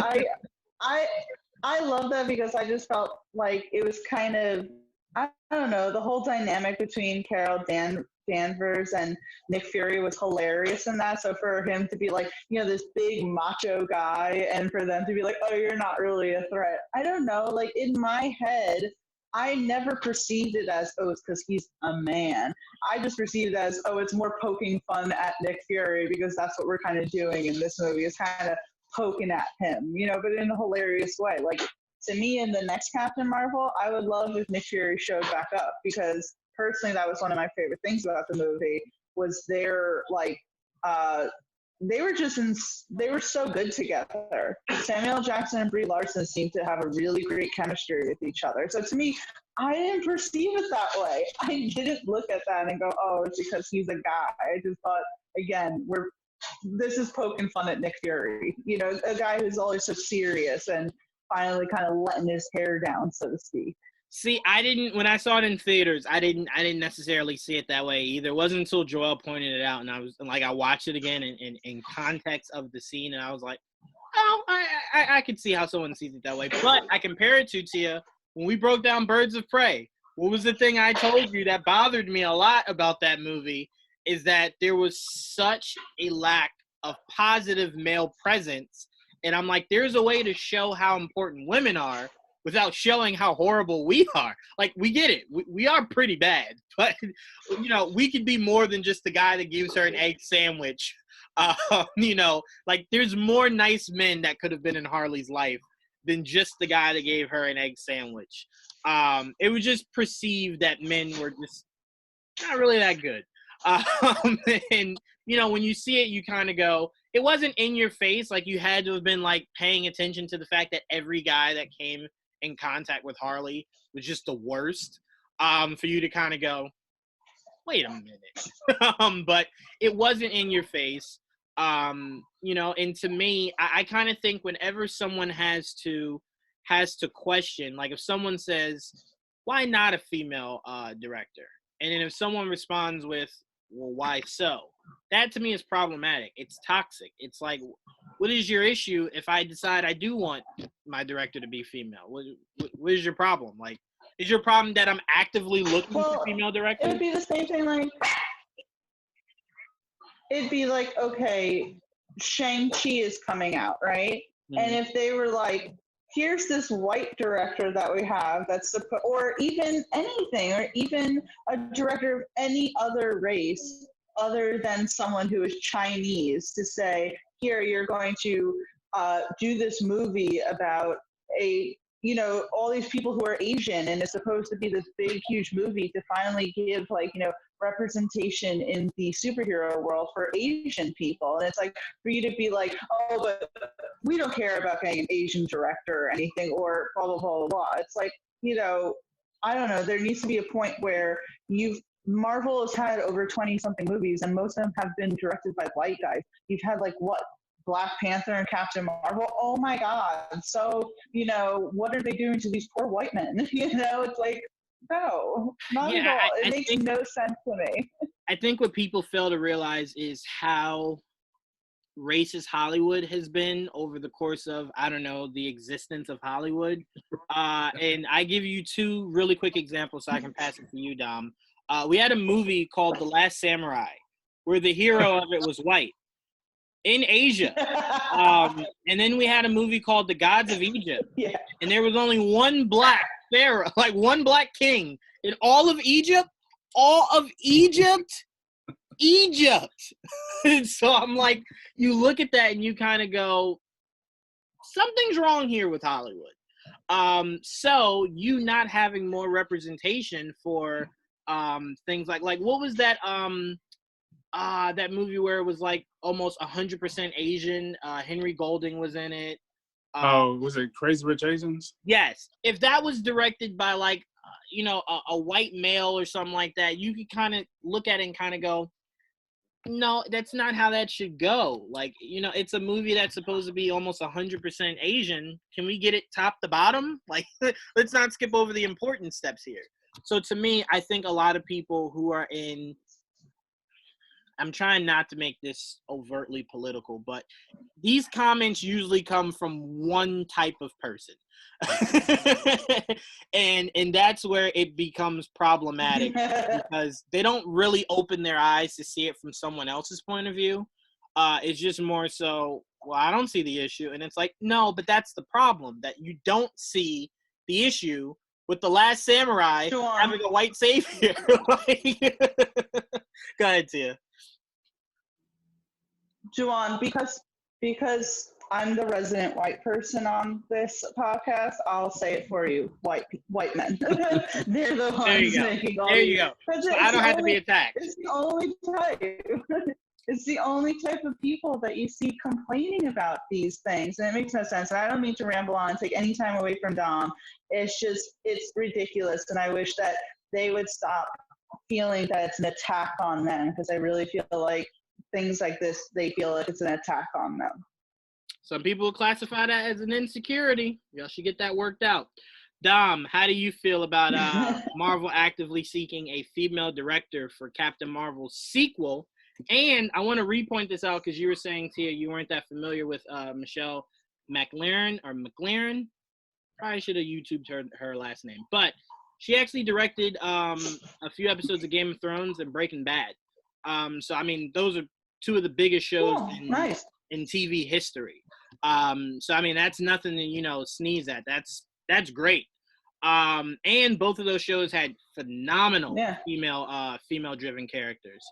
I love that because I just felt like it was kind of, I don't know, the whole dynamic between Carol Danvers and Nick Fury was hilarious in that. So for him to be like, you know, this big macho guy, and for them to be like, oh, you're not really a threat. I don't know. Like in my head, I never perceived it as, oh, it's because he's a man. I just perceived it as, oh, it's more poking fun at Nick Fury because that's what we're kind of doing in this movie, is kind of poking at him, you know, but in a hilarious way. Like to me, in the next Captain Marvel, I would love if Nick Fury showed back up, because personally, that was one of my favorite things about the movie, was their like, they were so good together. Samuel Jackson and Brie Larson seemed to have a really great chemistry with each other. So to me, I didn't perceive it that way. I didn't look at that and go, oh, it's because he's a guy. I just thought, again, this is poking fun at Nick Fury, you know, a guy who's always so serious and finally kind of letting his hair down, so to speak. See, when I saw it in theaters, I didn't necessarily see it that way either. It wasn't until Joel pointed it out, and I watched it again in context of the scene, and I was like, oh, I could see how someone sees it that way. But I compare it to Tia, when we broke down Birds of Prey. What was the thing I told you that bothered me a lot about that movie, is that there was such a lack of positive male presence. And I'm like, there's a way to show how important women are without showing how horrible we are. Like, we get it. We are pretty bad. But, you know, we could be more than just the guy that gives her an egg sandwich. You know, like, there's more nice men that could have been in Harley's life than just the guy that gave her an egg sandwich. It was just perceived that men were just not really that good. And, you know, when you see it, you kind of go, it wasn't in your face. Like, you had to have been, like, paying attention to the fact that every guy that came in contact with Harley was just the worst, for you to kind of go, wait a minute. But it wasn't in your face. You know, and to me, I kind of think whenever someone has to question, like if someone says, why not a female director? And then if someone responds with, well, why so? That to me is problematic. It's toxic. It's like, what is your issue if I decide I do want my director to be female? What is your problem? Like, is your problem that I'm actively looking for female directors? It'd be the same thing, like, it'd be like, okay, Shang-Chi is coming out, right? Mm-hmm. And if they were like, here's this white director that we have or even anything, or even a director of any other race other than someone who is Chinese, to say, here, you're going to do this movie about all these people who are Asian, and it's supposed to be this big, huge movie to finally give, like, you know, representation in the superhero world for Asian people. And it's like for you to be like, oh, but we don't care about getting an Asian director or anything, or blah, blah, blah, blah, blah. It's like, you know, I don't know. There needs to be a point where Marvel has had over 20 something movies, and most of them have been directed by white guys. You've had like what? Black Panther and Captain Marvel. Oh my God. So, you know, what are they doing to these poor white men? You know, it's like, no, not at all. It makes no sense to me. I think what people fail to realize is how racist Hollywood has been over the course of, I don't know, the existence of Hollywood. And I give you two really quick examples so I can pass it to you, Dom. We had a movie called The Last Samurai where the hero of it was white in Asia. And then we had a movie called The Gods of Egypt. Yeah. And there was only one black pharaoh, like one black king in all of Egypt. And so I'm like, you look at that and you kind of go, something's wrong here with Hollywood. So you not having more representation for things like what was that that movie where it was like almost 100% Asian? Henry Golding was in it. Was it Crazy Rich Asians? Yes. If that was directed by like, you know, a white male or something like that, you could kind of look at it and kind of go, no, that's not how that should go. Like, you know, it's a movie that's supposed to be almost 100% Asian. Can we get it top to bottom? Like, let's not skip over the important steps here. So to me, I think a lot of people who are in, I'm trying not to make this overtly political, but these comments usually come from one type of person. and that's where it becomes problematic because they don't really open their eyes to see it from someone else's point of view. It's just more so, well, I don't see the issue. And it's like, no, but that's the problem, that you don't see the issue with The Last Samurai having a white savior. Go ahead, Tia. Juwan, because I'm the resident white person on this podcast, I'll say it for you. White men. They're the ones making all There you go. So I don't have to be attacked. It's the only type. It's the only type of people that you see complaining about these things. And it makes no sense. And I don't mean to ramble on and take any time away from Dom. It's ridiculous. And I wish that they would stop feeling that it's an attack on them, because I really feel like things like this, they feel like it's an attack on them. Some people will classify that as an insecurity. Y'all should get that worked out. Dom, how do you feel about Marvel actively seeking a female director for Captain Marvel's sequel? And I want to repoint this out because you were saying, Tia, you weren't that familiar with Michelle McLaren. Probably should have YouTubed her last name. But she actually directed a few episodes of Game of Thrones and Breaking Bad. So, I mean, those are two of the biggest shows in TV history. So, I mean, that's nothing to, you know, sneeze at. That's great. And both of those shows had phenomenal female-driven characters.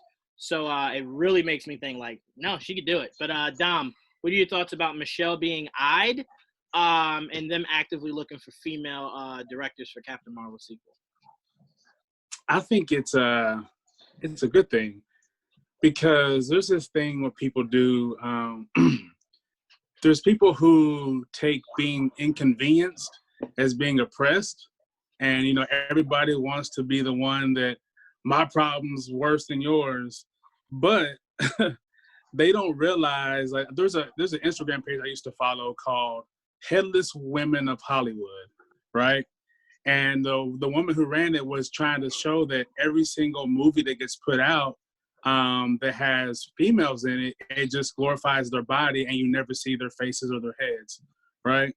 So it really makes me think, like, no, she could do it. But, Dom, what are your thoughts about Michelle being eyed and them actively looking for female directors for Captain Marvel sequel? I think it's a good thing, because there's this thing what people do. There's people who take being inconvenienced as being oppressed. And, you know, everybody wants to be the one that my problem's worse than yours. But they don't realize, like, there's an Instagram page I used to follow called Headless Women of Hollywood, right? And the woman who ran it was trying to show that every single movie that gets put out that has females in it, it just glorifies their body and you never see their faces or their heads, right?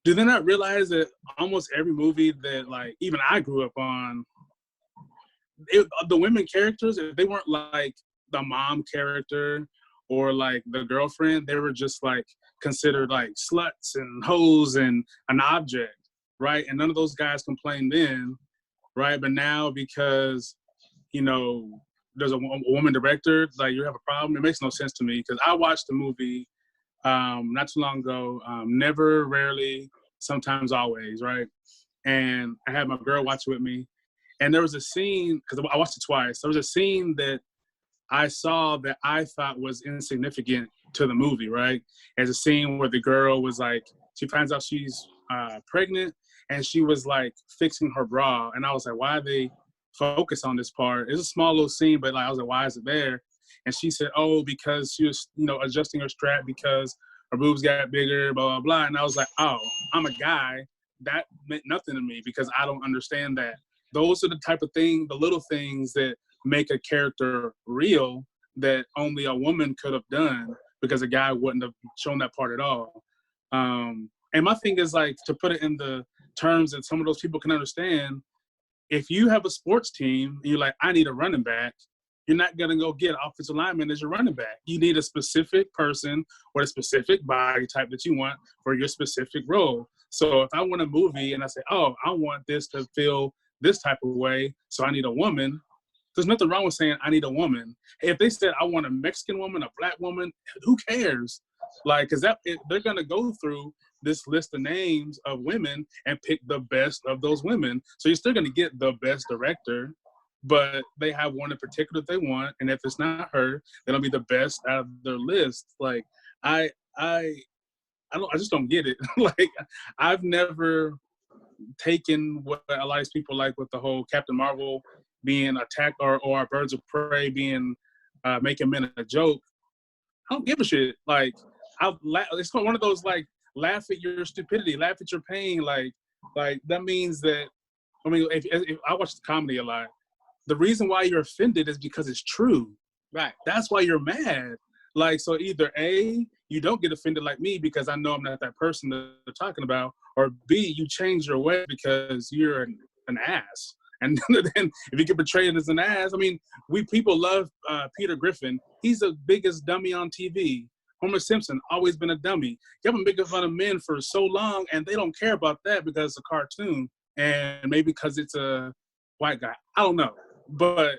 Do they not realize that almost every movie that, like, even I grew up on, the women characters, if they weren't like the mom character or like the girlfriend, they were just like considered like sluts and hoes and an object, right? And none of those guys complained then, right? But now, because, you know, there's a woman director, like, you have a problem. It makes no sense to me, because I watched the movie not too long ago, Never, Rarely, Sometimes, Always, right? And I had my girl watch it with me. And there was a scene, because I watched it twice, there was a scene that I saw that I thought was insignificant to the movie, right? There's a scene where the girl was like, she finds out she's pregnant, and she was like fixing her bra. And I was like, why they focus on this part? It's a small little scene, but like I was like, why is it there? And she said, oh, because she was, adjusting her strap because her boobs got bigger, blah, blah, blah. And I was like, oh, I'm a guy. That meant nothing to me because I don't understand that. Those are the type of thing, the little things that make a character real that only a woman could have done because a guy wouldn't have shown that part at all. And my thing is like to put it in the terms that some of those people can understand. If you have a sports team and you're like, I need a running back, you're not going to go get offensive lineman as your running back. You need a specific person or a specific body type that you want for your specific role. So if I want a movie and I say, oh, I want this to feel this type of way, so I need a woman, there's nothing wrong with saying I need a woman. If they said I want a Mexican woman, a black woman, who cares? Like, because they're going to go through this list of names of women and pick the best of those women. So you're still going to get the best director, but they have one in particular that they want, and if it's not her, then it'll be the best out of their list. Like, I just don't get it. Like, I've never taken what a lot of people like with the whole Captain Marvel being attacked or Birds of Prey being making men a joke. I don't give a shit. Like, it's one of those like laugh at your stupidity, laugh at your pain. Like that means that. I mean, if I watch the comedy a lot, the reason why you're offended is because it's true. Right. That's why you're mad. Like, so either A, you don't get offended like me because I know I'm not that person that they're talking about, or B, you change your way because you're an ass. And then if you get portrayed as an ass, I mean, people love Peter Griffin. He's the biggest dummy on TV. Homer Simpson, always been a dummy. You have been making fun of men for so long, and they don't care about that because it's a cartoon. And maybe because it's a white guy. I don't know. But,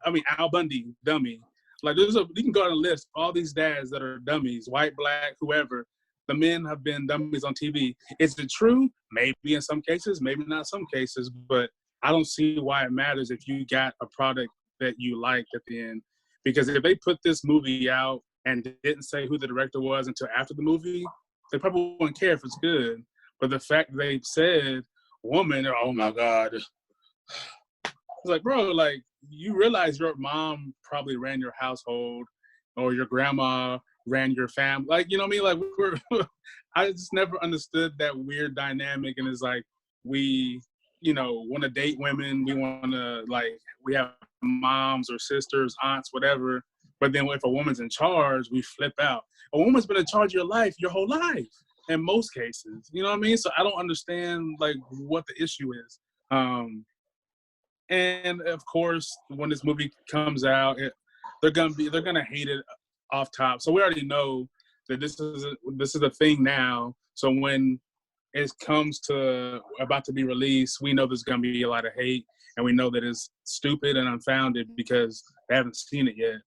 I mean, Al Bundy, dummy. Like, you can go on a list of all these dads that are dummies, white, black, whoever. The men have been dummies on TV. Is it true? Maybe in some cases, maybe not some cases. But I don't see why it matters if you got a product that you liked at the end. Because if they put this movie out and didn't say who the director was until after the movie, they probably wouldn't care if it's good. But the fact they said woman, oh my God. It's like, bro, like, you realize your mom probably ran your household or your grandma ran your family. Like, you know what I mean? Like, I just never understood that weird dynamic. And it's like, we, want to date women. We want to, like, we have moms or sisters, aunts, whatever. But then if a woman's in charge, we flip out. A woman's been in charge of your life your whole life in most cases. You know what I mean? So I don't understand, like, what the issue is. And of course, when this movie comes out, they're gonna hate it off top. So we already know that this is a thing now. So when it comes to about to be released, we know there's gonna be a lot of hate, and we know that it's stupid and unfounded because they haven't seen it yet.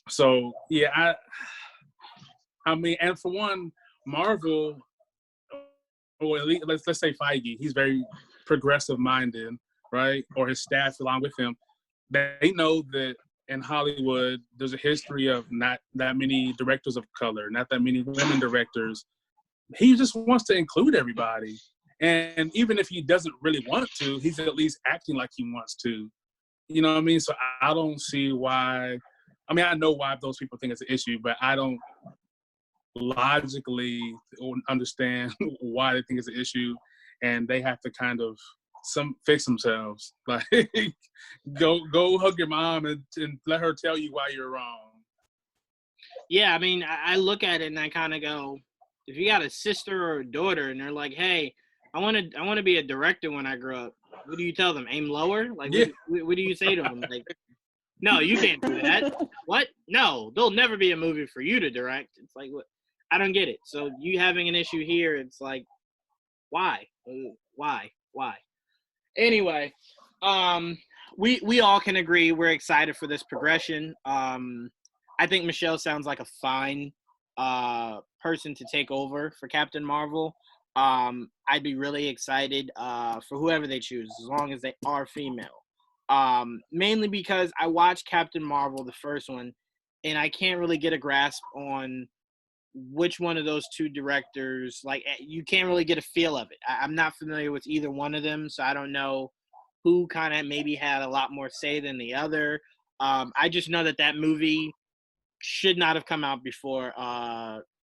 So yeah, I mean, and for one, Marvel, or at least let's say Feige, he's very progressive minded, right? Or his staff along with him. They know that in Hollywood, there's a history of not that many directors of color, not that many women directors. He just wants to include everybody. And even if he doesn't really want to, he's at least acting like he wants to. You know what I mean? So I don't see why. I mean, I know why those people think it's an issue, but I don't logically understand why they think it's an issue, and they have to kind of fix themselves. Like, go hug your mom and let her tell you why you're wrong. Yeah, I mean, I look at it and I kind of go, if you got a sister or a daughter and they're like, hey, I want to be a director when I grow up, what do you tell them? Aim lower? Like, yeah. What do you say to them? Like, no, you can't do that. What? No, there'll never be a movie for you to direct. It's like, what? I don't get it. So you having an issue here, it's like, why? Anyway, we all can agree we're excited for this progression. I think Michelle sounds like a fine person to take over for Captain Marvel. I'd be really excited for whoever they choose, as long as they are female. Mainly because I watched Captain Marvel, the first one, and I can't really get a grasp on which one of those two directors, like, you can't really get a feel of it. I'm not familiar with either one of them, so I don't know who kind of maybe had a lot more say than the other. I just know that movie should not have come out before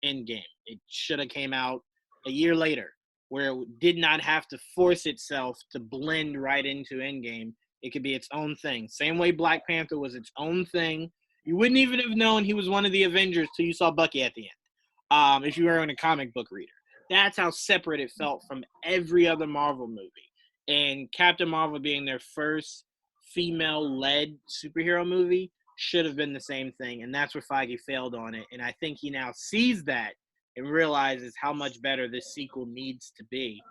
Endgame. It should have came out a year later, where it did not have to force itself to blend right into Endgame. It could be its own thing. Same way Black Panther was its own thing. You wouldn't even have known he was one of the Avengers till you saw Bucky at the end. If you were a comic book reader. That's how separate it felt from every other Marvel movie. And Captain Marvel being their first female-led superhero movie should have been the same thing, and that's where Feige failed on it. And I think he now sees that and realizes how much better this sequel needs to be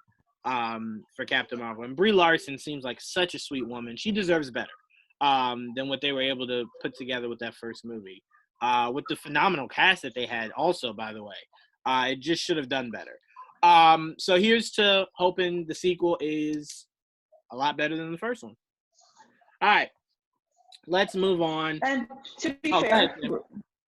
for Captain Marvel. And Brie Larson seems like such a sweet woman. She deserves better than what they were able to put together with that first movie. With the phenomenal cast that they had also, by the way. It just should have done better. So here's to hoping the sequel is a lot better than the first one. All right. Let's move on. And to be fair, go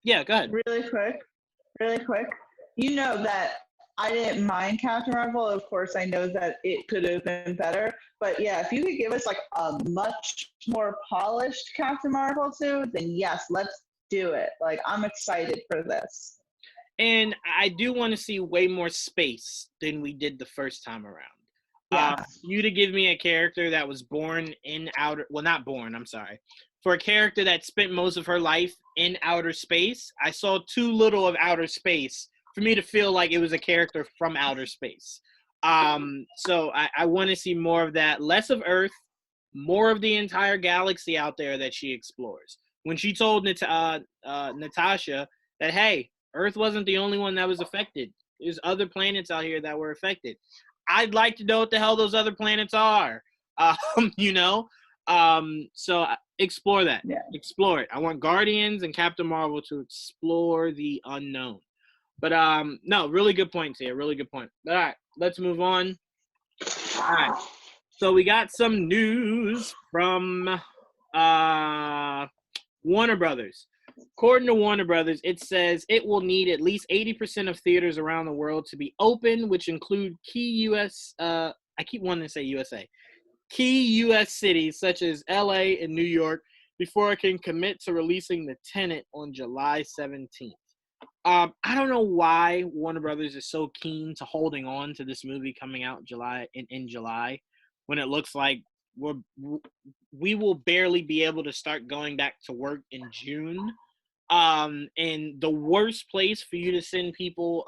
ahead. Really quick. You know that I didn't mind Captain Marvel. Of course, I know that it could have been better. But yeah, if you could give us like a much more polished Captain Marvel too, then yes, let's do it. Like, I'm excited for this. And I do want to see way more space than we did the first time around. You to give me a character that was born in for a character that spent most of her life in outer space, I saw too little of outer space for me to feel like it was a character from outer space. So I want to see more of that, less of Earth, more of the entire galaxy out there that she explores. When she told Natasha that, hey, Earth wasn't the only one that was affected. There's other planets out here that were affected. I'd like to know what the hell those other planets are. So explore that. Yeah. Explore it. I want Guardians and Captain Marvel to explore the unknown. But no, really good points here. Really good point. All right, let's move on. All right. So we got some news from Warner Brothers. According to Warner Brothers, it says it will need at least 80% of theaters around the world to be open, which include key I keep wanting to say USA. Key U.S. cities such as L.A. and New York before it can commit to releasing The Tenet on July 17th. I don't know why Warner Brothers is so keen to holding on to this movie coming out in July when it looks like we will barely be able to start going back to work in June. And the worst place for you to send people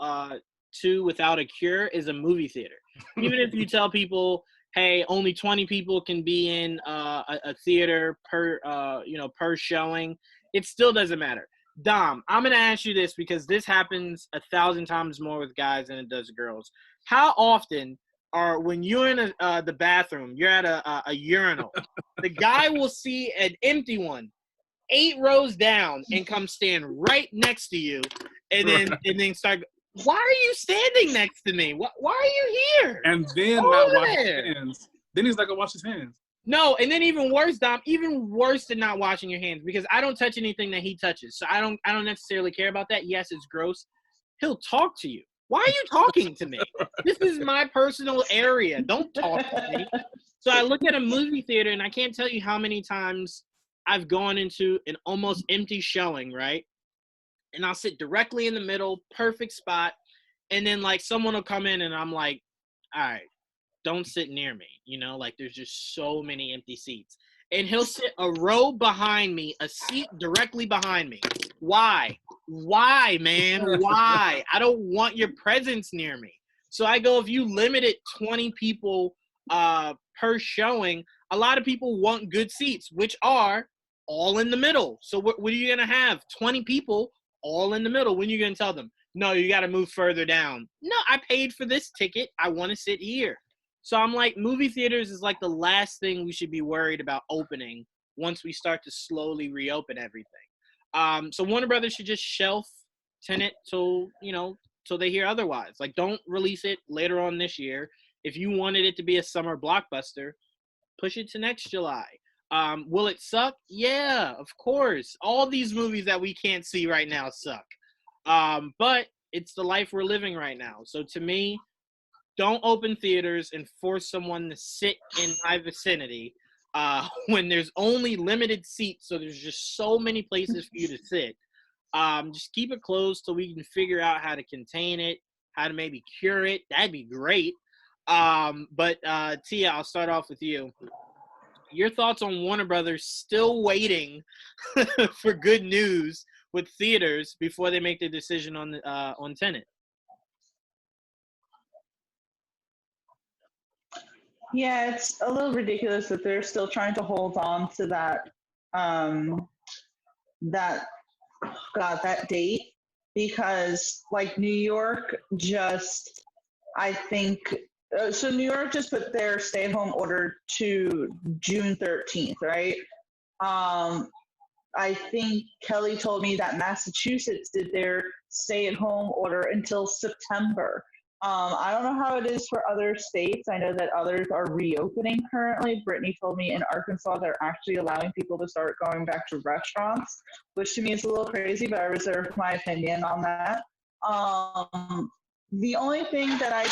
to without a cure is a movie theater. Even if you tell people, hey, only 20 people can be in a theater per showing, it still doesn't matter. Dom, I'm going to ask you this because this happens 1,000 times more with guys than it does girls. How often when you're in the bathroom, you're at a urinal, the guy will see an empty one 8 rows down and come stand right next to you and then start, why are you standing next to me? Why are you here? And then not wash his hands. Then he's not going to wash his hands. No, and then even worse, Dom, even worse than not washing your hands, because I don't touch anything that he touches. So I don't necessarily care about that. Yes, it's gross. He'll talk to you. Why are you talking to me? This is my personal area. Don't talk to me. So I look at a movie theater, and I can't tell you how many times I've gone into an almost empty showing, right? And I'll sit directly in the middle, perfect spot. And then, like, someone will come in, and I'm like, all right, don't sit near me. Like, there's just so many empty seats. And he'll sit a row behind me, a seat directly behind me. Why? Why, man? Why? I don't want your presence near me. So I go, if you limit it 20 people per showing, a lot of people want good seats, which are all in the middle. So what are you going to have? 20 people all in the middle. When are you going to tell them, no, you got to move further down? No, I paid for this ticket. I want to sit here. So I'm like, movie theaters is like the last thing we should be worried about opening once we start to slowly reopen everything. So Warner Brothers should just shelf Tenet till till they hear otherwise. Like, don't release it later on this year. If you wanted it to be a summer blockbuster, push it to next July. Will it suck? Yeah, of course. All these movies that we can't see right now suck. But it's the life we're living right now. So to me, don't open theaters and force someone to sit in my vicinity when there's only limited seats. So there's just so many places for you to sit. Just keep it closed so we can figure out how to contain it, how to maybe cure it. That'd be great. But Tia, I'll start off with you. Your thoughts on Warner Brothers still waiting for good news with theaters before they make the decision on Tenet? Yeah, it's a little ridiculous that they're still trying to hold on to that date, because like New York just, I think, so New York just put their stay-at-home order to June 13th, right? I think Kelly told me that Massachusetts did their stay-at-home order until September. I don't know how it is for other states. I know that others are reopening currently. Brittany told me in Arkansas they're actually allowing people to start going back to restaurants, which to me is a little crazy, but I reserve my opinion on that. The only thing that I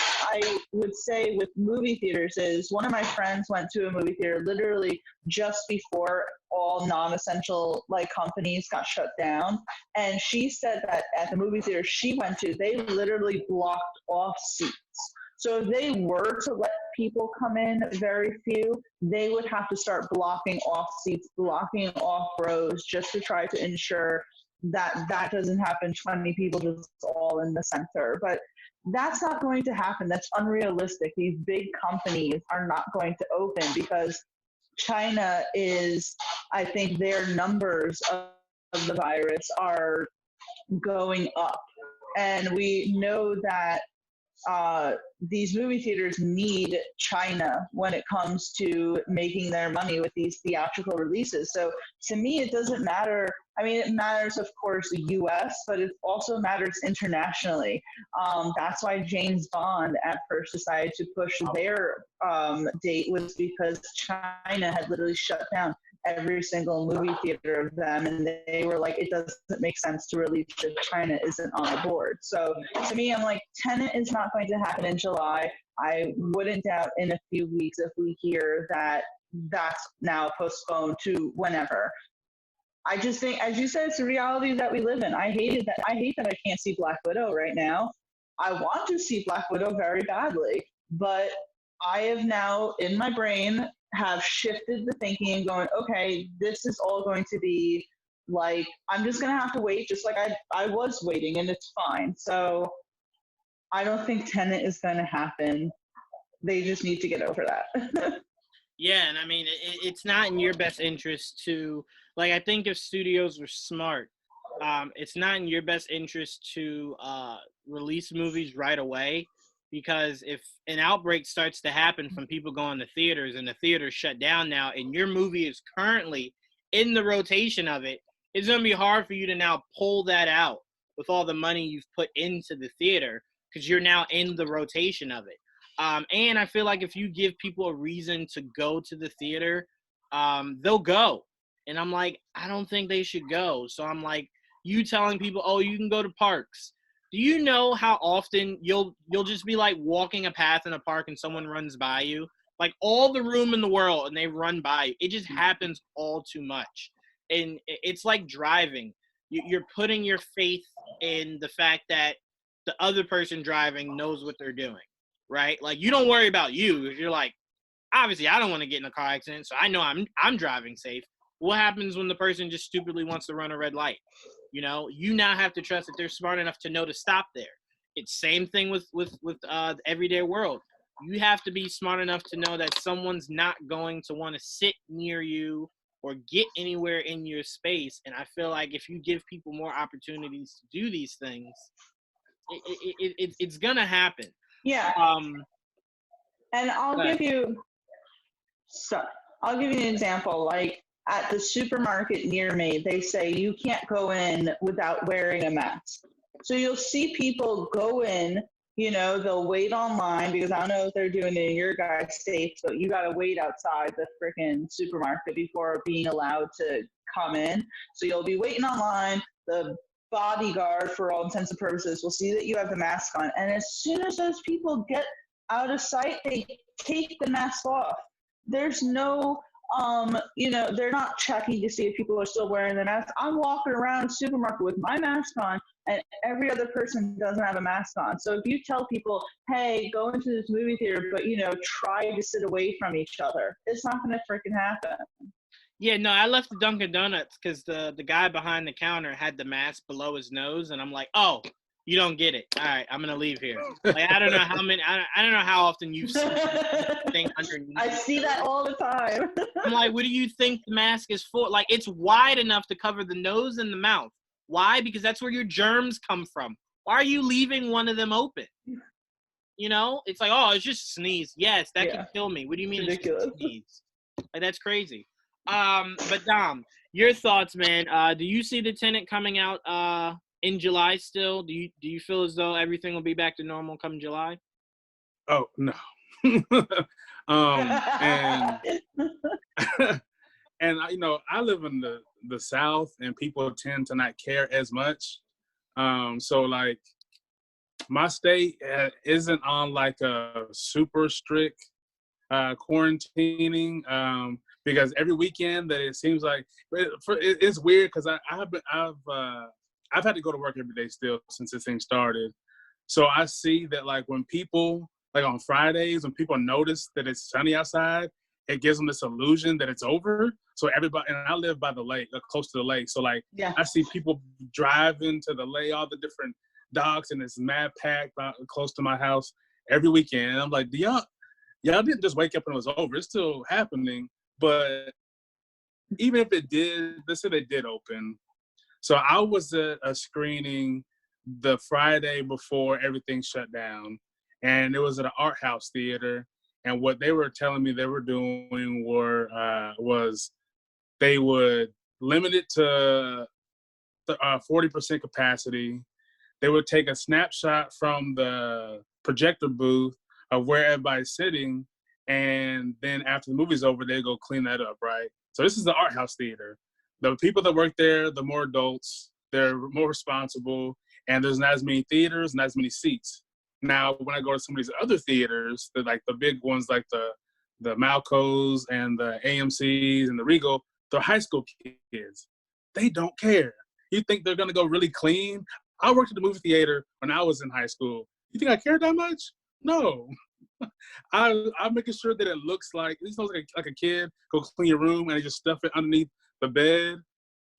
would say with movie theaters is one of my friends went to a movie theater literally just before all non-essential like companies got shut down, and she said that at the movie theater she went to, they literally blocked off seats. So if they were to let people come in, very few, they would have to start blocking off seats, blocking off rows, just to try to ensure that that doesn't happen, 20 people just all in the center. But that's not going to happen. That's unrealistic. These big companies are not going to open because China is, I think their numbers of the virus are going up. And we know that these movie theaters need China when it comes to making their money with these theatrical releases. So to me, it doesn't matter. I mean, it matters, of course, the U.S., but it also matters internationally. That's why James Bond at first decided to push their date, was because China had literally shut down every single movie theater of them, and they were like, it doesn't make sense to release if China isn't on the board. So to me, I'm like, Tenet is not going to happen in July. I wouldn't doubt in a few weeks if we hear that that's now postponed to whenever. I just think, as you said, it's the reality that we live in. I hate that I can't see Black Widow right now. I want to see Black Widow very badly, but I have now in my brain have shifted the thinking and going, okay, this is all going to be like, I'm just going to have to wait just like I was waiting, and it's fine. So I don't think Tenet is going to happen. They just need to get over that. Yeah, and I mean, it's not in your best interest to, like, I think if studios were smart, it's not in your best interest to release movies right away, because if an outbreak starts to happen from people going to theaters and the theaters shut down now and your movie is currently in the rotation of it, it's going to be hard for you to now pull that out with all the money you've put into the theater because you're now in the rotation of it. And I feel like if you give people a reason to go to the theater, they'll go. And I'm like, I don't think they should go. So I'm like, you telling people, oh, you can go to parks. Do you know how often you'll just be like walking a path in a park and someone runs by you? Like all the room in the world and they run by you. It just happens all too much. And it's like driving. You're putting your faith in the fact that the other person driving knows what they're doing. Right? Like you don't worry about you. You're like, obviously I don't want to get in a car accident, so I know I'm driving safe. What happens when the person just stupidly wants to run a red light? You know, you now have to trust that they're smart enough to know to stop there. It's same thing with the everyday world. You have to be smart enough to know that someone's not going to want to sit near you or get anywhere in your space. And I feel like if you give people more opportunities to do these things, it's gonna happen. Yeah. And I'll give you an example. Like at the supermarket near me, they say you can't go in without wearing a mask. So you'll see people go in, they'll wait online because I don't know if they're doing it in your guys' states, but you got to wait outside the freaking supermarket before being allowed to come in. So you'll be waiting online. The bodyguard, for all intents and purposes, will see that you have the mask on. And as soon as those people get out of sight, they take the mask off. There's no they're not checking to see if people are still wearing the mask. I'm walking around the supermarket with my mask on, and every other person doesn't have a mask on. So if you tell people, hey, go into this movie theater, but, try to sit away from each other, it's not going to freaking happen. Yeah, no, I left the Dunkin' Donuts because the guy behind the counter had the mask below his nose, and I'm like, oh, you don't get it. All right, I'm gonna leave here. Like, I don't know how many. I don't know how often you've seen thing underneath. I see that all the time. I'm like, what do you think the mask is for? Like, it's wide enough to cover the nose and the mouth. Why? Because that's where your germs come from. Why are you leaving one of them open? It's like, oh, it's just a sneeze. Yes, that can kill me. What do you mean it's just a sneeze? Like, that's crazy. But Dom, your thoughts, man. Do you see the Tenet coming out in July still? Do you feel as though everything will be back to normal come July? Oh no. And and I live in the South, and people tend to not care as much. So like my state isn't on like a super strict quarantining, because every weekend that it seems like it's weird because I've had to go to work every day still since this thing started. So I see that like when people, like on Fridays, when people notice that it's sunny outside, it gives them this illusion that it's over. So everybody, and I live by the lake, close to the lake. So like, I see people driving to the lake, all the different docks, and it's mad packed close to my house every weekend. And I'm like, y'all didn't just wake up and it was over. It's still happening. But even if it did, let's say they did open. So I was at a screening the Friday before everything shut down, and it was at an art house theater. And what they were telling me they were doing was they would limit it to 40% capacity. They would take a snapshot from the projector booth of where everybody's sitting, and then after the movie's over, they go clean that up, right? So this is the art house theater. The people that work there, the more adults, they're more responsible, and there's not as many theaters, not as many seats. Now, when I go to some of these other theaters, like the big ones, like the Malcos and the AMCs and the Regal, they're high school kids. They don't care. You think they're gonna go really clean? I worked at the movie theater when I was in high school. You think I cared that much? No. I'm making sure that it looks like a kid. Go clean your room and just stuff it underneath the bed.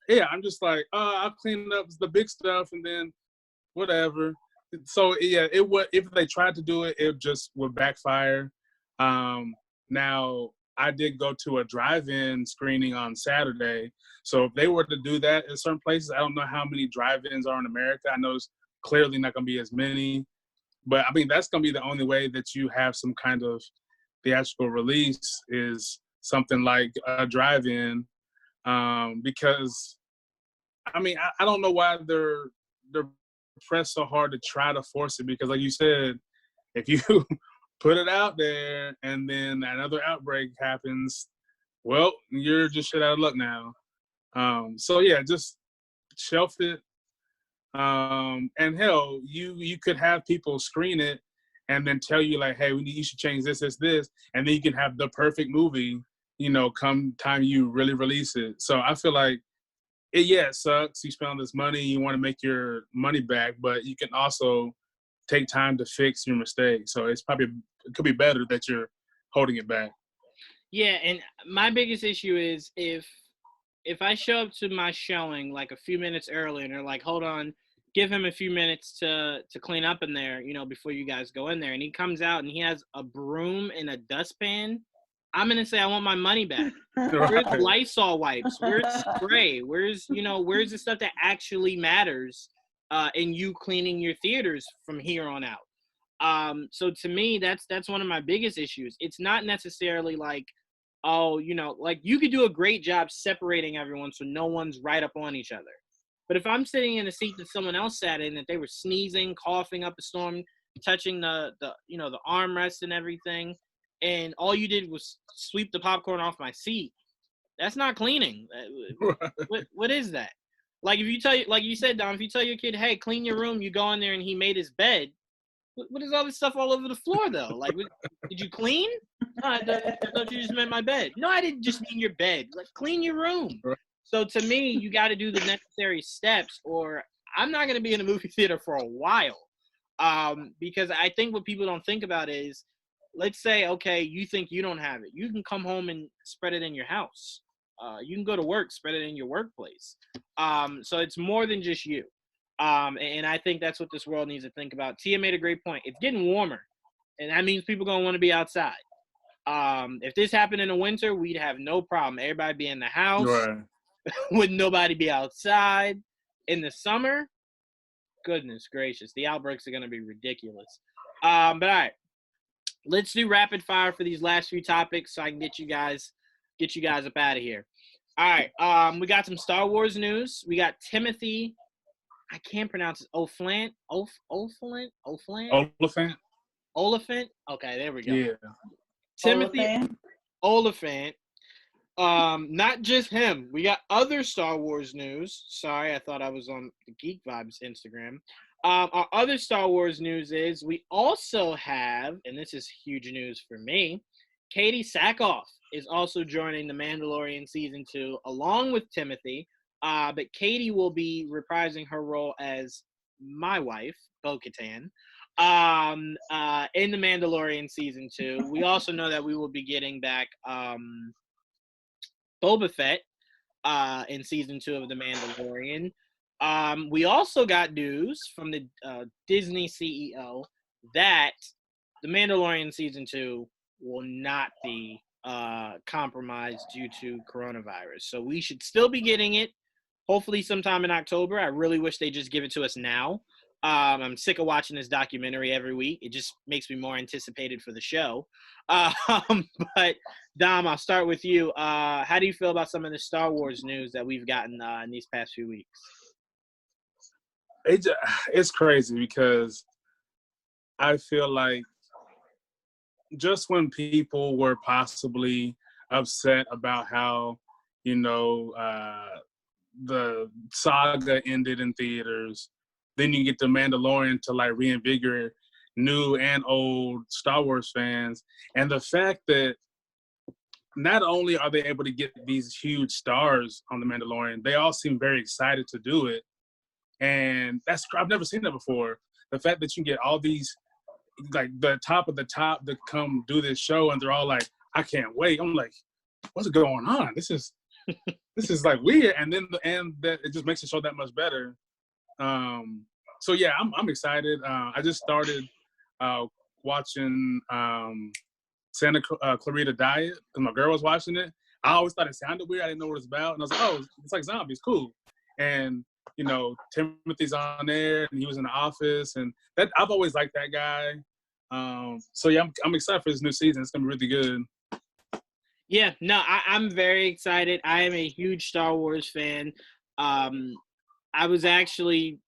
Yeah, I'm just like, I'll clean up the big stuff and then whatever. So yeah, it would, if they tried to do it, it just would backfire. Now I did go to a drive-in screening on Saturday. So if they were to do that in certain places, I don't know how many drive-ins are in America. I know it's clearly not going to be as many. But I mean, that's going to be the only way that you have some kind of theatrical release is something like a drive-in. Because, I mean, I don't know why they're pressed so hard to try to force it. Because like you said, if you put it out there and then another outbreak happens, well, you're just shit out of luck now. So yeah, just shelf it. And hell, you could have people screen it and then tell you like, hey, you should change this, and then you can have the perfect movie, come time you really release it. So I feel like it sucks. You spend all this money, you want to make your money back, but you can also take time to fix your mistake. So it could be better that you're holding it back. Yeah, and my biggest issue is if I show up to my showing like a few minutes early and they're like, hold on, give him a few minutes to clean up in there, before you guys go in there, and he comes out and he has a broom and a dustpan, I'm going to say I want my money back. Where's Lysol wipes? Where's spray? Where's the stuff that actually matters in you cleaning your theaters from here on out? So to me, that's one of my biggest issues. It's not necessarily like, oh, like you could do a great job separating everyone so no one's right up on each other. But if I'm sitting in a seat that someone else sat in, that they were sneezing, coughing up a storm, touching the armrest and everything, and all you did was sweep the popcorn off my seat, that's not cleaning. What is that? Like, if you like you said, Dom, if you tell your kid, hey, clean your room, you go in there and he made his bed, what is all this stuff all over the floor, though? Like, did you clean? No, I thought you just meant my bed. No, I didn't just mean your bed. Like, clean your room. So to me, you got to do the necessary steps, or I'm not going to be in a movie theater for a while. Because I think what people don't think about is, let's say, okay, you think you don't have it. You can come home and spread it in your house. You can go to work, spread it in your workplace. So it's more than just you. And I think that's what this world needs to think about. Tia made a great point. It's getting warmer, and that means people going to want to be outside. If this happened in the winter, we'd have no problem. Everybody be in the house. Right. Would nobody be outside? In the summer, goodness gracious, the outbreaks are going to be ridiculous. But all right, let's do rapid fire for these last few topics so I can get you guys up out of here. All right, we got some Star Wars news. We got Timothy. I can't pronounce it. Olyphant. Olyphant. Okay, there we go. Yeah. Timothy Olyphant. Not just him. We got other Star Wars news. Sorry, I thought I was on the Geek Vibes Instagram. Our other Star Wars news is we also have, and this is huge news for me, Katie Sackhoff is also joining The Mandalorian Season 2 along with Timothy. But Katie will be reprising her role as my wife, Bo-Katan, in The Mandalorian Season 2. We also know that we will be getting back Boba Fett in Season 2 of The Mandalorian. We also got news from the Disney CEO that The Mandalorian Season 2 will not be compromised due to coronavirus. So we should still be getting it, hopefully sometime in October. I really wish they just give it to us now. I'm sick of watching this documentary every week. It just makes me more anticipated for the show. But Dom, I'll start with you. How do you feel about some of the Star Wars news that we've gotten in these past few weeks? It's crazy because I feel like just when people were possibly upset about how, the saga ended in theaters, then you get the Mandalorian to like reinvigorate new and old Star Wars fans. And the fact that not only are they able to get these huge stars on the Mandalorian, they all seem very excited to do it. And I've never seen that before. The fact that you get all these, like the top of the top to come do this show, and they're all like, I can't wait. I'm like, what's going on? This is like weird. And that it just makes the show that much better. So yeah, I'm excited. I just started watching Santa Clarita Diet because my girl was watching it. I always thought it sounded weird. I didn't know what it's about, and I was like, oh, it's like zombies, cool. And Timothy's on there, and he was in The Office, and that I've always liked that guy. So yeah, I'm excited for this new season. It's gonna be really good. Yeah, no, I'm very excited. I am a huge Star Wars fan. I was actually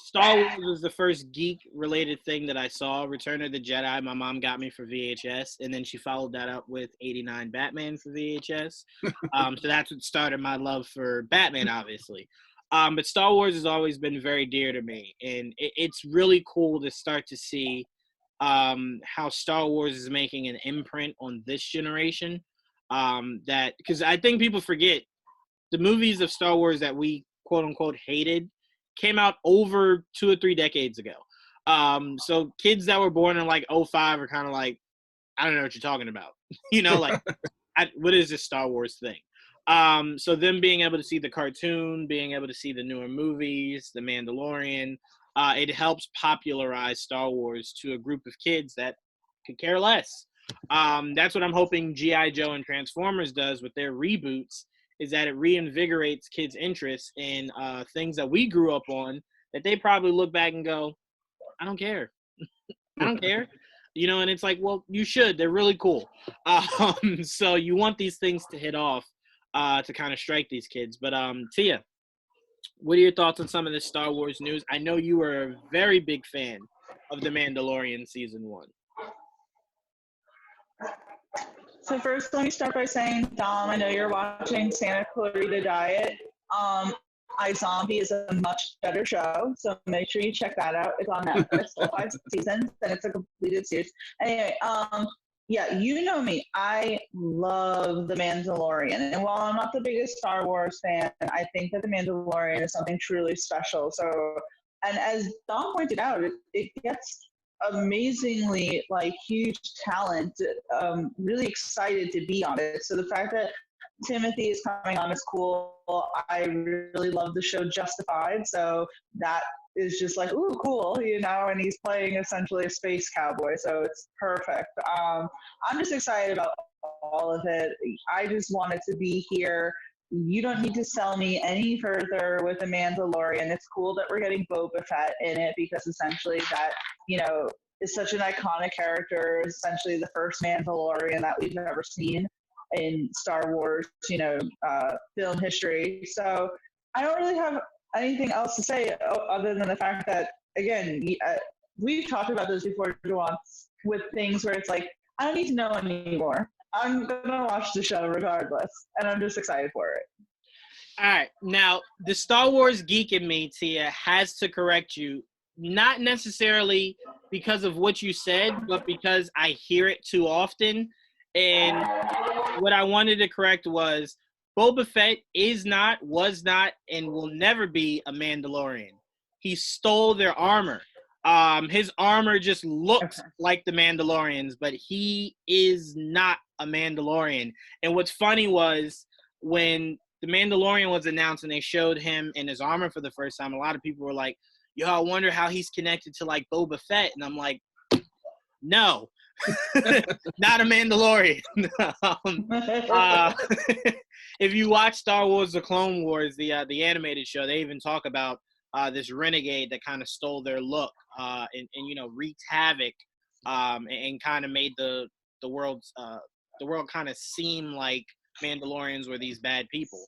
Star Wars was the first geek-related thing that I saw. Return of the Jedi, my mom got me for VHS, and then she followed that up with '89 Batman for VHS. So that's what started my love for Batman, obviously. But Star Wars has always been very dear to me, and it's really cool to start to see how Star Wars is making an imprint on this generation. Because I think people forget the movies of Star Wars that we quote-unquote hated came out over 2 or 3 decades ago. So kids that were born in like 2005 are kind of like, I don't know what you're talking about. What is this Star Wars thing? So them being able to see the cartoon, being able to see the newer movies, The Mandalorian, it helps popularize Star Wars to a group of kids that could care less. That's what I'm hoping G.I. Joe and Transformers does with their reboots, is that it reinvigorates kids' interest in things that we grew up on that they probably look back and go, I don't care. I don't care. And it's like, well, you should. They're really cool. So you want these things to hit off to kind of strike these kids. But Tia, what are your thoughts on some of this Star Wars news? I know you were a very big fan of The Mandalorian Season 1. So first, let me start by saying, Dom, I know you're watching Santa Clarita Diet. iZombie is a much better show, so make sure you check that out. It's on Netflix, all 5 seasons, and it's a completed series. Anyway, yeah, you know me. I love The Mandalorian, and while I'm not the biggest Star Wars fan, I think that The Mandalorian is something truly special. So, and as Dom pointed out, it gets amazingly huge talent. Really excited to be on it. So the fact that Timothy is coming on is cool. I really love the show Justified, so that is just ooh, cool, and he's playing essentially a space cowboy, so it's perfect. I'm just excited about all of it. I just want it to be here. You don't need to sell me any further with The Mandalorian. It's cool that we're getting Boba Fett in it because essentially that, is such an iconic character, essentially the first Mandalorian that we've ever seen in Star Wars, film history. So I don't really have anything else to say other than the fact that, again, we've talked about this before, Juwan, with things where it's I don't need to know anymore. I'm going to watch the show regardless, and I'm just excited for it. All right. Now, the Star Wars geek in me, Tia, has to correct you, not necessarily because of what you said, but because I hear it too often. And what I wanted to correct was Boba Fett was not, and will never be a Mandalorian. He stole their armor. His armor just looks like the Mandalorians, but he is not a Mandalorian. And what's funny was when the Mandalorian was announced and they showed him in his armor for the first time, a lot of people were like, yo, I wonder how he's connected to Boba Fett. And I'm like, no, not a Mandalorian. If you watch Star Wars: The Clone Wars, the animated show, they even talk about this renegade that kind of stole their look and wreaked havoc and kind of made the world kind of seem like Mandalorians were these bad people.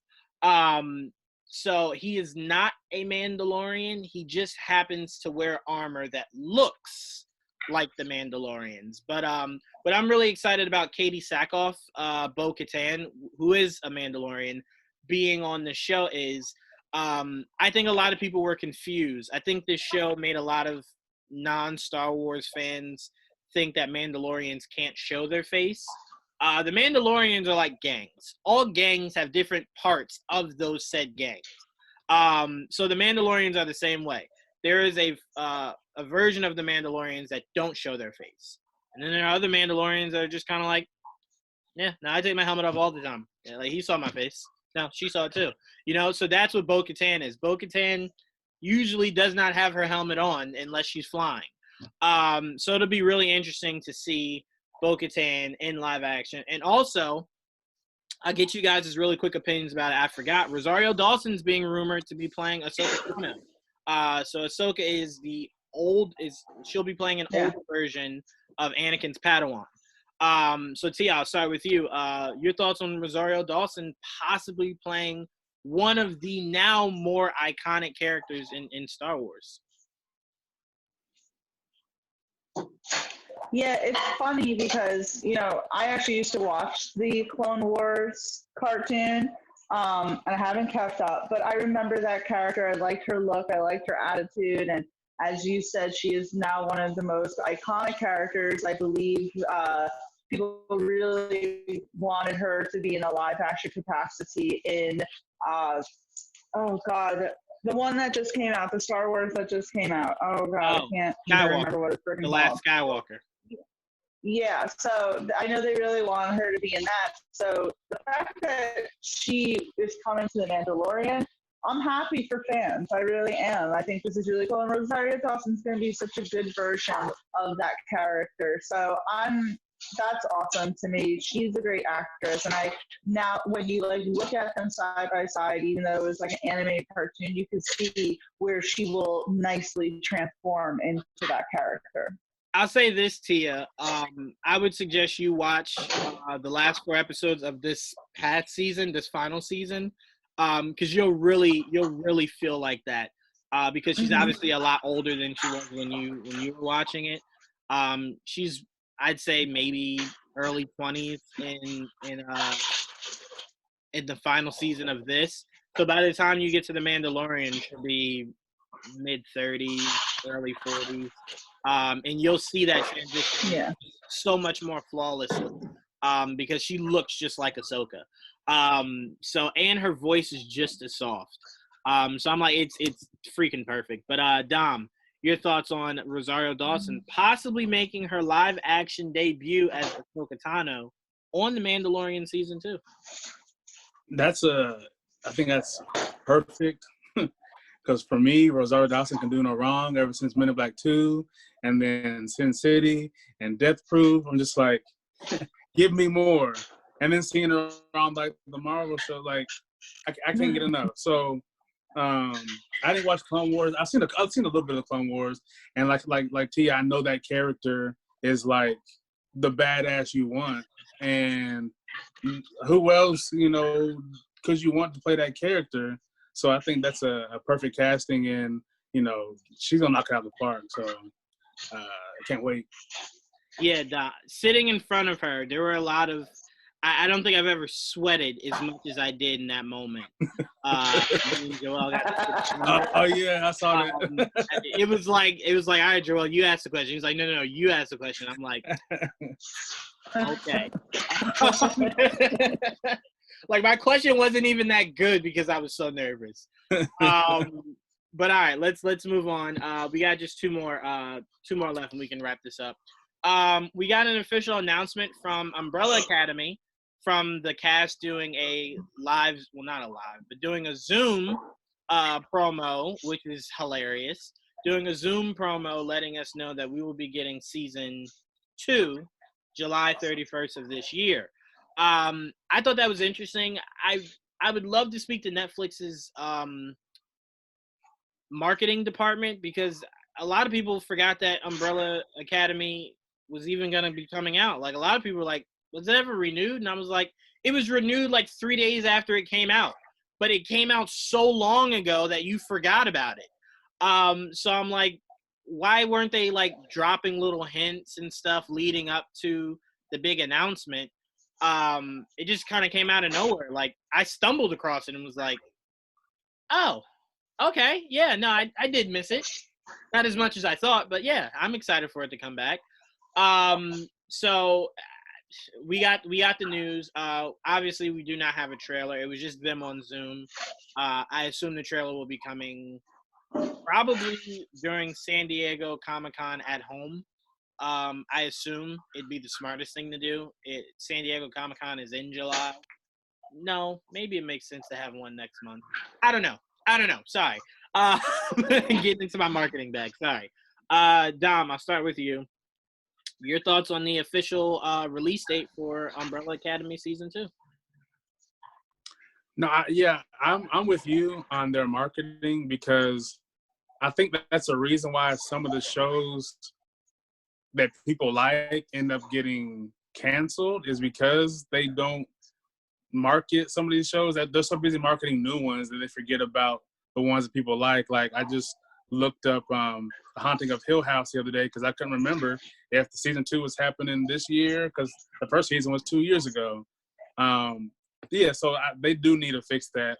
So he is not a Mandalorian. He just happens to wear armor that looks like the Mandalorians. But I'm really excited about Katie Sackhoff, Bo-Katan, who is a Mandalorian, being on the show. I think a lot of people were confused. I think this show made a lot of non-Star Wars fans think that Mandalorians can't show their face. The Mandalorians are like gangs. All gangs have different parts of those said gangs. So the Mandalorians are the same way. There is a version of the Mandalorians that don't show their face. And then there are other Mandalorians that are just kind of yeah, no, I take my helmet off all the time. Yeah, he saw my face. No, she saw it too. So that's what Bo-Katan is. Bo-Katan usually does not have her helmet on unless she's flying. So it'll be really interesting to see Bo-Katan in live action. And also, I'll get you guys' really quick opinions about it. I forgot. Rosario Dawson's being rumored to be playing Ahsoka Tano. So Ahsoka she'll be playing an older version of Anakin's Padawan. So Tia, I'll start with you. Your thoughts on Rosario Dawson possibly playing one of the now more iconic characters in Star Wars? Yeah, it's funny because, I actually used to watch the Clone Wars cartoon, and I haven't kept up, but I remember that character. I liked her look. I liked her attitude. And as you said, she is now one of the most iconic characters. I believe people really wanted her to be in a live action capacity in, the one that just came out, the Star Wars that just came out. Oh, God, I can't even remember what it's freaking The Last Skywalker. Yeah, so I know they really want her to be in that. So the fact that she is coming to The Mandalorian, I'm happy for fans. I really am. I think this is really cool. And Rosario Dawson's going to be such a good version of that character. So that's awesome to me. She's a great actress. And now when you look at them side by side, even though it was an animated cartoon, you can see where she will nicely transform into that character. I'll say this, Tia. I would suggest you watch the last 4 episodes of this past season, this final season. because you'll really feel like that. Because she's obviously a lot older than she was when you were watching it. She's, I'd say, maybe early 20s in the final season of this. So by the time you get to the Mandalorian, she'll be mid 30s, early 40s, and you'll see that transition so much more flawlessly, because she looks just like Ahsoka. So, and her voice is just as soft. So I'm like, it's freaking perfect. But Dom, your thoughts on Rosario Dawson possibly making her live action debut as Ahsoka Tano on The Mandalorian season 2? I think that's perfect. Because for me, Rosario Dawson can do no wrong ever since Men in Black 2 and then Sin City and Death Proof. I'm just like, give me more. And then seeing her around like the Marvel show, like, I can't get enough. So I didn't watch Clone Wars. I've seen a little bit of Clone Wars. And like T, I know that character is like the badass you want. And who else, because you want to play that character. So I think that's a perfect casting, and she's gonna knock it out of the park. So I can't wait. Yeah, sitting in front of her, there were a lot of. I don't think I've ever sweated as much as I did in that moment. Joel oh yeah, I saw that. It was like, all right, Joel, you asked the question. He's like, no, you asked the question. I'm like, okay. Like, my question wasn't even that good because I was so nervous. But all right, let's move on. We got just two more left, and we can wrap this up. We got an official announcement from Umbrella Academy, from the cast doing doing a Zoom promo, which is hilarious. Doing a Zoom promo letting us know that we will be getting season 2, July 31st of this year. I thought that was interesting. I would love to speak to Netflix's marketing department, because a lot of people forgot that Umbrella Academy was even going to be coming out. Like, a lot of people were like, was it ever renewed? And I was like, it was renewed like 3 days after it came out. But it came out so long ago that you forgot about it. So I'm like, why weren't they like dropping little hints and stuff leading up to the big announcement? It just kind of came out of nowhere. Like, I stumbled across it and was like, oh, okay. Yeah, no, I did miss it. Not as much as I thought, but yeah, I'm excited for it to come back. So we got the news. Obviously we do not have a trailer. It was just them on Zoom. I assume the trailer will be coming probably during San Diego Comic-Con at home. I assume it'd be the smartest thing to do. San Diego Comic-Con is in July. No, maybe it makes sense to have one next month. I don't know. Sorry. Getting into my marketing bag. Sorry. Dom, I'll start with you. Your thoughts on the official release date for Umbrella Academy season 2? No, I'm with you on their marketing, because I think that's a reason why some of the shows that people like end up getting canceled, is because they don't market some of these shows. That they're so busy marketing new ones that they forget about the ones that people like. Like, I just looked up The Haunting of Hill House the other day because I couldn't remember if the season 2 was happening this year, because the first season was 2 years ago. So they do need to fix that.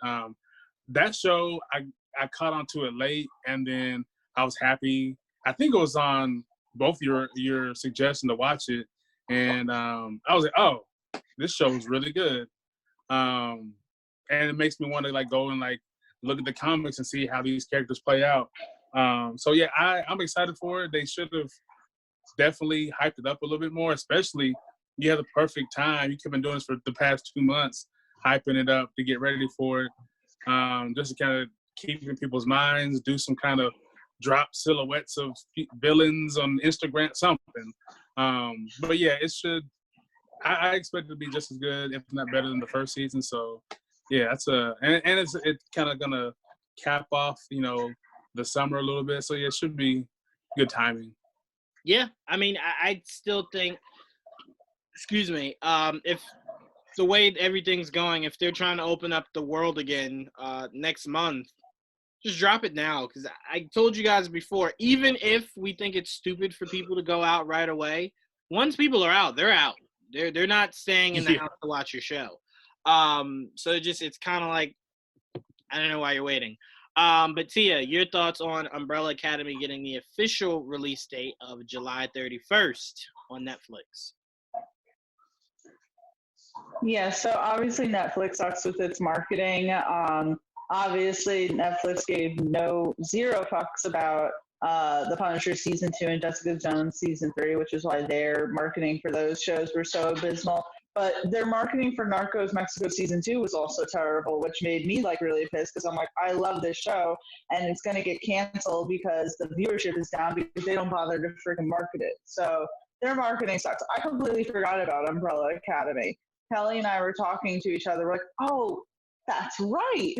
That show, I caught onto it late, and then I was happy. I think it was on both your suggestion to watch it, and I was like, oh, this show is really good. And it makes me want to like go and like look at the comics and see how these characters play out. So yeah, I'm excited for it. They should have definitely hyped it up a little bit more, especially you have the perfect time. You've been doing this for the past 2 months, hyping it up to get ready for it. Just to kind of keep in people's minds, do some kind of drop silhouettes of villains on Instagram, something. But yeah, it should. I expect it to be just as good, if not better, than the first season. So yeah, it's kind of gonna cap off, the summer a little bit. So yeah, it should be good timing. Yeah, I mean, I still think. Excuse me. If the way everything's going, if they're trying to open up the world again next month, just drop it now. Because I told you guys before, even if we think it's stupid for people to go out right away, once people are out, they're out. They're not staying in the house to watch your show. So it's kind of like, I don't know why you're waiting. But Tia, your thoughts on Umbrella Academy getting the official release date of July 31st on Netflix? Yeah, so obviously Netflix sucks with its marketing. Obviously Netflix gave zero fucks about The Punisher season 2 and Jessica Jones season 3, which is why their marketing for those shows were so abysmal. But their marketing for Narcos Mexico season 2 was also terrible, which made me really pissed because I'm like, I love this show and it's going to get canceled because the viewership is down because they don't bother to freaking market it. So their marketing sucks. I completely forgot about Umbrella Academy. Kelly and I were talking to each other. We're like, oh, that's right.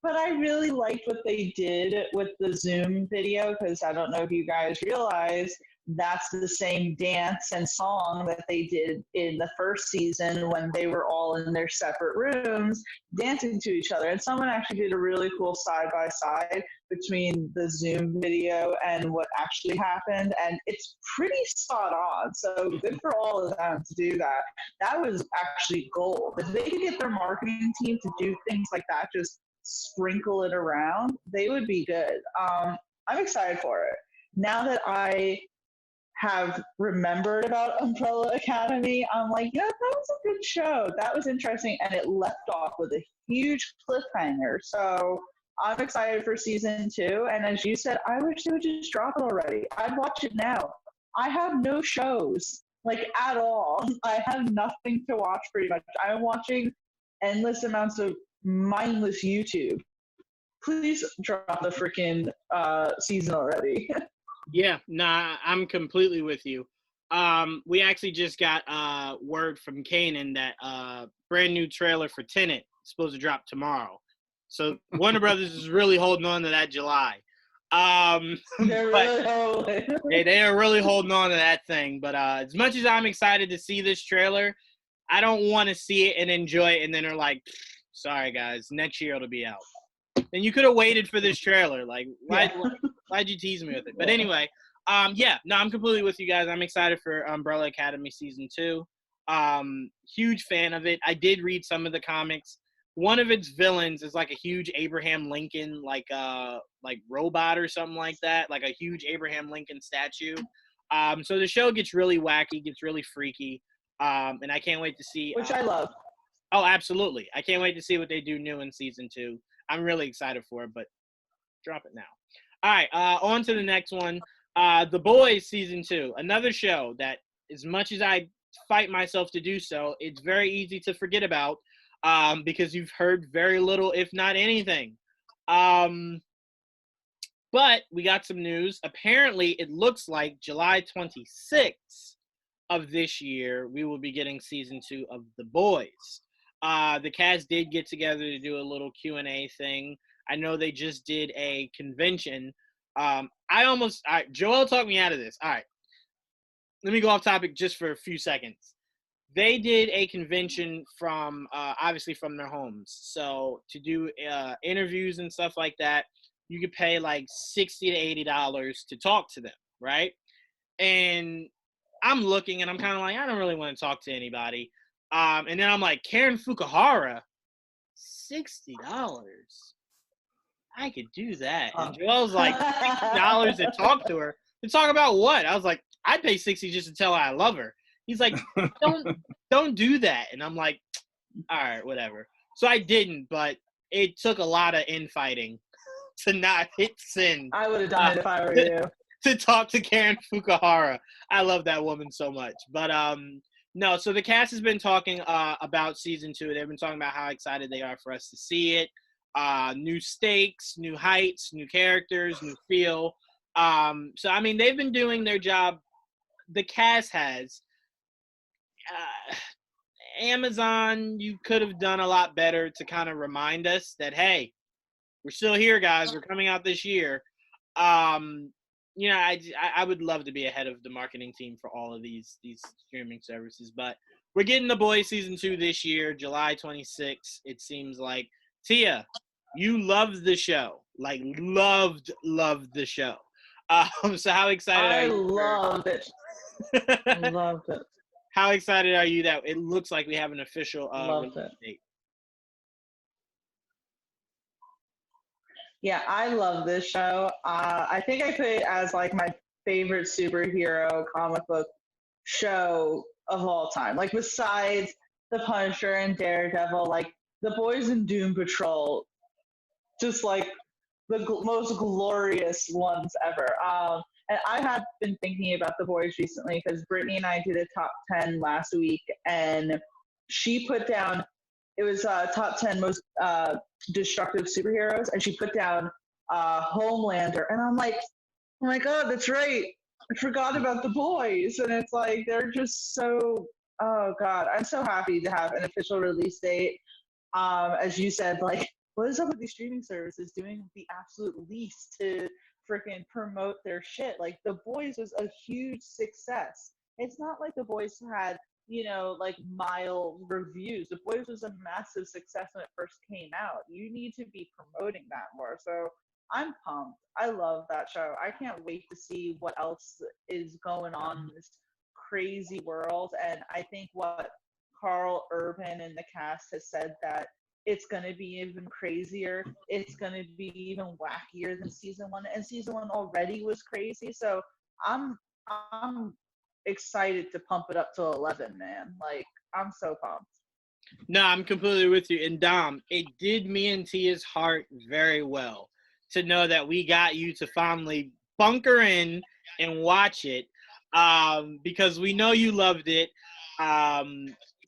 But I really liked what they did with the Zoom video because I don't know if you guys realize that's the same dance and song that they did in the first season when they were all in their separate rooms dancing to each other. And someone actually did a really cool side-by-side between the Zoom video and what actually happened. And it's pretty spot on. So good for all of them to do that. That was actually gold. If they could get their marketing team to do things like that, just sprinkle it around, they would be good. I'm excited for it. Now that I have remembered about Umbrella Academy, I'm like, yeah, that was a good show. That was interesting. And it left off with a huge cliffhanger. So I'm excited for season 2. And as you said, I wish they would just drop it already. I'd watch it now. I have no shows, at all. I have nothing to watch pretty much. I'm watching endless amounts of mindless YouTube. Please drop the freaking season already. Yeah, nah, I'm completely with you. We actually just got word from Kanan that brand new trailer for Tenet is supposed to drop tomorrow. So Warner Brothers is really holding on to that July. They're really holding. They are really holding on to that thing. But as much as I'm excited to see this trailer, I don't want to see it and enjoy it, and then they're like, sorry guys, next year it'll be out. And you could have waited for this trailer. Like, why'd you tease me with it? But anyway, I'm completely with you guys. I'm excited for Umbrella Academy season 2. Huge fan of it. I did read some of the comics. One of its villains is like a huge Abraham Lincoln, like robot or something like that, like a huge Abraham Lincoln statue. So the show gets really wacky, gets really freaky, and I can't wait to see. Which I love. Oh, absolutely! I can't wait to see what they do new in season 2. I'm really excited for it, but drop it now. All right, on to the next one. The Boys season 2, another show that, as much as I fight myself to do so, it's very easy to forget about because you've heard very little, if not anything. But we got some news. Apparently, it looks like July 26th of this year, we will be getting season 2 of The Boys. The cast did get together to do a little Q&A thing. I know they just did a convention. All right, Joel talked me out of this. All right, let me go off topic just for a few seconds. They did a convention from, obviously from their homes. So to do interviews and stuff like that, you could pay like $60 to $80 to talk to them, right? And I'm looking and I'm kind of like, I don't really want to talk to anybody. And then I'm like, Karen Fukuhara, $60. I could do that. And Joel's like, $60 to talk to her. To talk about what? I was like, I'd pay $60 just to tell her I love her. He's like, don't do that. And I'm like, all right, whatever. So I didn't, but it took a lot of infighting to not hit send. I would have done it if I were you. To talk to Karen Fukuhara. I love that woman so much. But no, so the cast has been talking about season 2. They've been talking about how excited they are for us to see it. New stakes, new heights, new characters, new feel. So, I mean, they've been doing their job. The cast has. Amazon, you could have done a lot better to kind of remind us that, hey, we're still here, guys. We're coming out this year. You know, I would love to be ahead of the marketing team for all of these streaming services, but we're getting The Boys season 2 this year, July 26th. It seems like. Tia, you loved the show, like loved the show. So how excited are you? Loved it. Loved it. How excited are you that it looks like we have an official Loved release it. date? Yeah, I love this show. I think I put it as like my favorite superhero comic book show of all time. Like besides The Punisher and Daredevil, like The Boys and Doom Patrol, just like the most glorious ones ever. And I have been thinking about The Boys recently because Brittany and I did a top 10 last week, and she put down, it was top 10 most destructive superheroes, and she put down Homelander, and I'm like, oh my god, that's right. I forgot about The Boys, and it's like they're just so. Oh god, I'm so happy to have an official release date. As you said, like, what is up with these streaming services doing the absolute least to freaking promote their shit? Like, The Boys was a huge success. It's not like The Boys had, like mild reviews. The Boys was a massive success when it first came out. You need to be promoting that more. So I'm pumped. I love that show. I can't wait to see what else is going on in this crazy world. And I think what Carl Urban and the cast has said that it's going to be even crazier. It's going to be even wackier than season 1. And season 1 already was crazy. So I'm excited to pump it up to 11, man. Like, I'm so pumped. No, I'm completely with you. And Dom, it did me and Tia's heart very well to know that we got you to finally bunker in and watch it, because we know you loved it.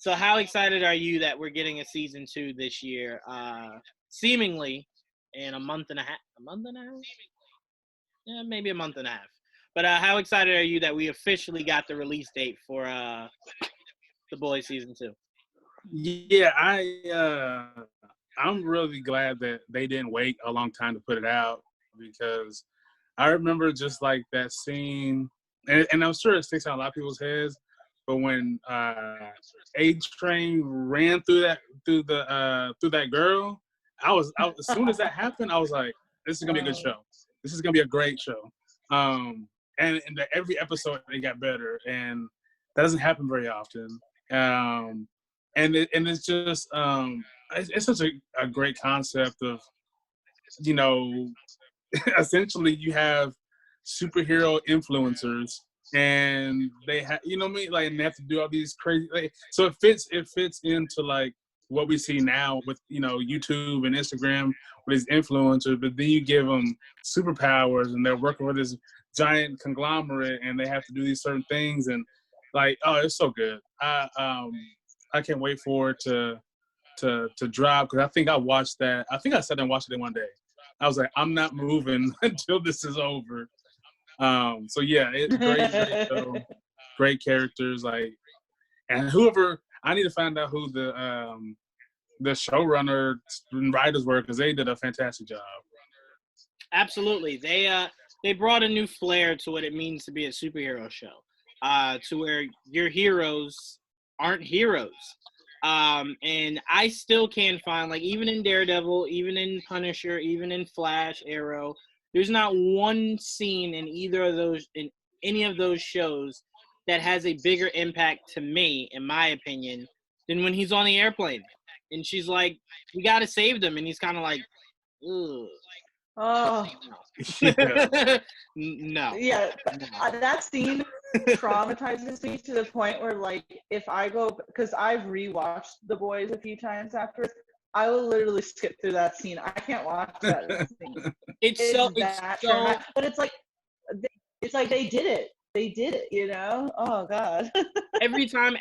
So how excited are you that we're getting a season 2 this year, seemingly in a month and a half? Yeah, maybe a month and a half. But how excited are you that we officially got the release date for The Boys season 2? Yeah, I'm really glad that they didn't wait a long time to put it out, because I remember just like that scene, and I'm sure it sticks out a lot of people's heads. But when A-Train ran through that girl, I was as soon as that happened, I was like, this is gonna be a good show. This is gonna be a great show. And every episode it got better, and that doesn't happen very often. And it's just it's such a great concept of, essentially you have superhero influencers, and they have, what I mean, like, and they have to do all these crazy, like, so it fits into like what we see now with YouTube and Instagram with these influencers, but then you give them superpowers and they're working with this giant conglomerate and they have to do these certain things, and like, oh, it's so good. I can't wait for it to drop, because I think I watched that. I think I sat and watched it in one day. I was like, I'm not moving until this is over. So yeah, it's great show, great characters, like, and whoever, I need to find out who the showrunner and writers were, because they did a fantastic job. Absolutely, they brought a new flair to what it means to be a superhero show, to where your heroes aren't heroes. And I still can't find, like, even in Daredevil, even in Punisher, even in Flash, Arrow, there's not one scene in any of those shows that has a bigger impact to me, in my opinion, than when he's on the airplane and she's like, we got to save them. And he's kind of like, ugh. Oh. No. Yeah, that scene traumatizes me to the point where, like, if I go, because I've rewatched The Boys a few times afterwards, I will literally skip through that scene. I can't watch that scene. It's so but it's like they did it. They did it, Oh God. every time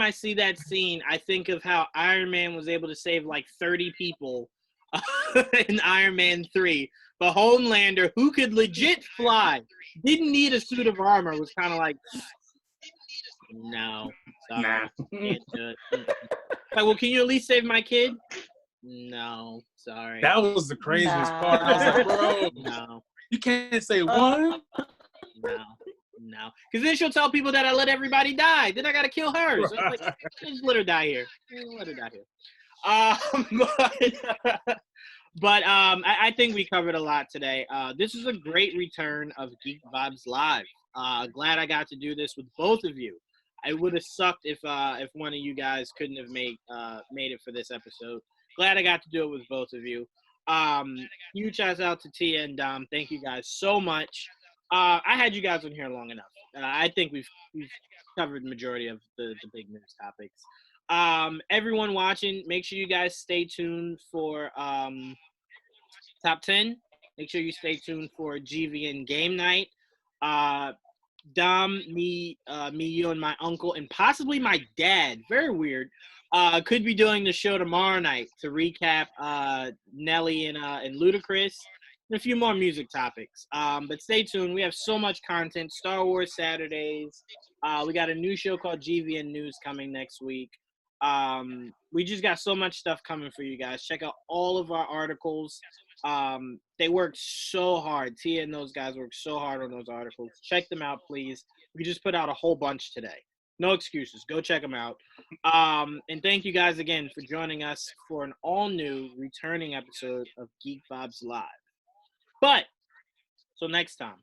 I see that scene, I think of how Iron Man was able to save like 30 people in Iron Man 3. But Homelander, who could legit fly, didn't need a suit of armor, was kind of like, no, sorry, can't do it. Like, well, can you at least save my kid? No, sorry. That was the craziest part. I was like, bro, no, you can't say one. no. now. Because then she'll tell people that I let everybody die. Then I got to kill her. So it's like, just let her die here. Let her die here. I think we covered a lot today. This is a great return of Geek Vibes Live. Glad I got to do this with both of you. It would have sucked if one of you guys couldn't have made it for this episode. Glad I got to do it with both of you. Huge shout out to Tia and Dom. Thank you guys so much. I had you guys on here long enough. I think we've covered the majority of the big news topics. Everyone watching, make sure you guys stay tuned for Top 10. Make sure you stay tuned for GVN Game Night. Dom, me, you, and my uncle, and possibly my dad, very weird, could be doing the show tomorrow night to recap Nelly and Ludacris and a few more music topics. But stay tuned. We have so much content. Star Wars Saturdays. We got a new show called GVN News coming next week. We just got so much stuff coming for you guys. Check out all of our articles. They worked so hard. Tia and those guys worked so hard on those articles. Check them out, please. We just put out a whole bunch today. No excuses. Go check them out. And thank you guys again for joining us for an all-new returning episode of Geek Vibes Live. But, so next time,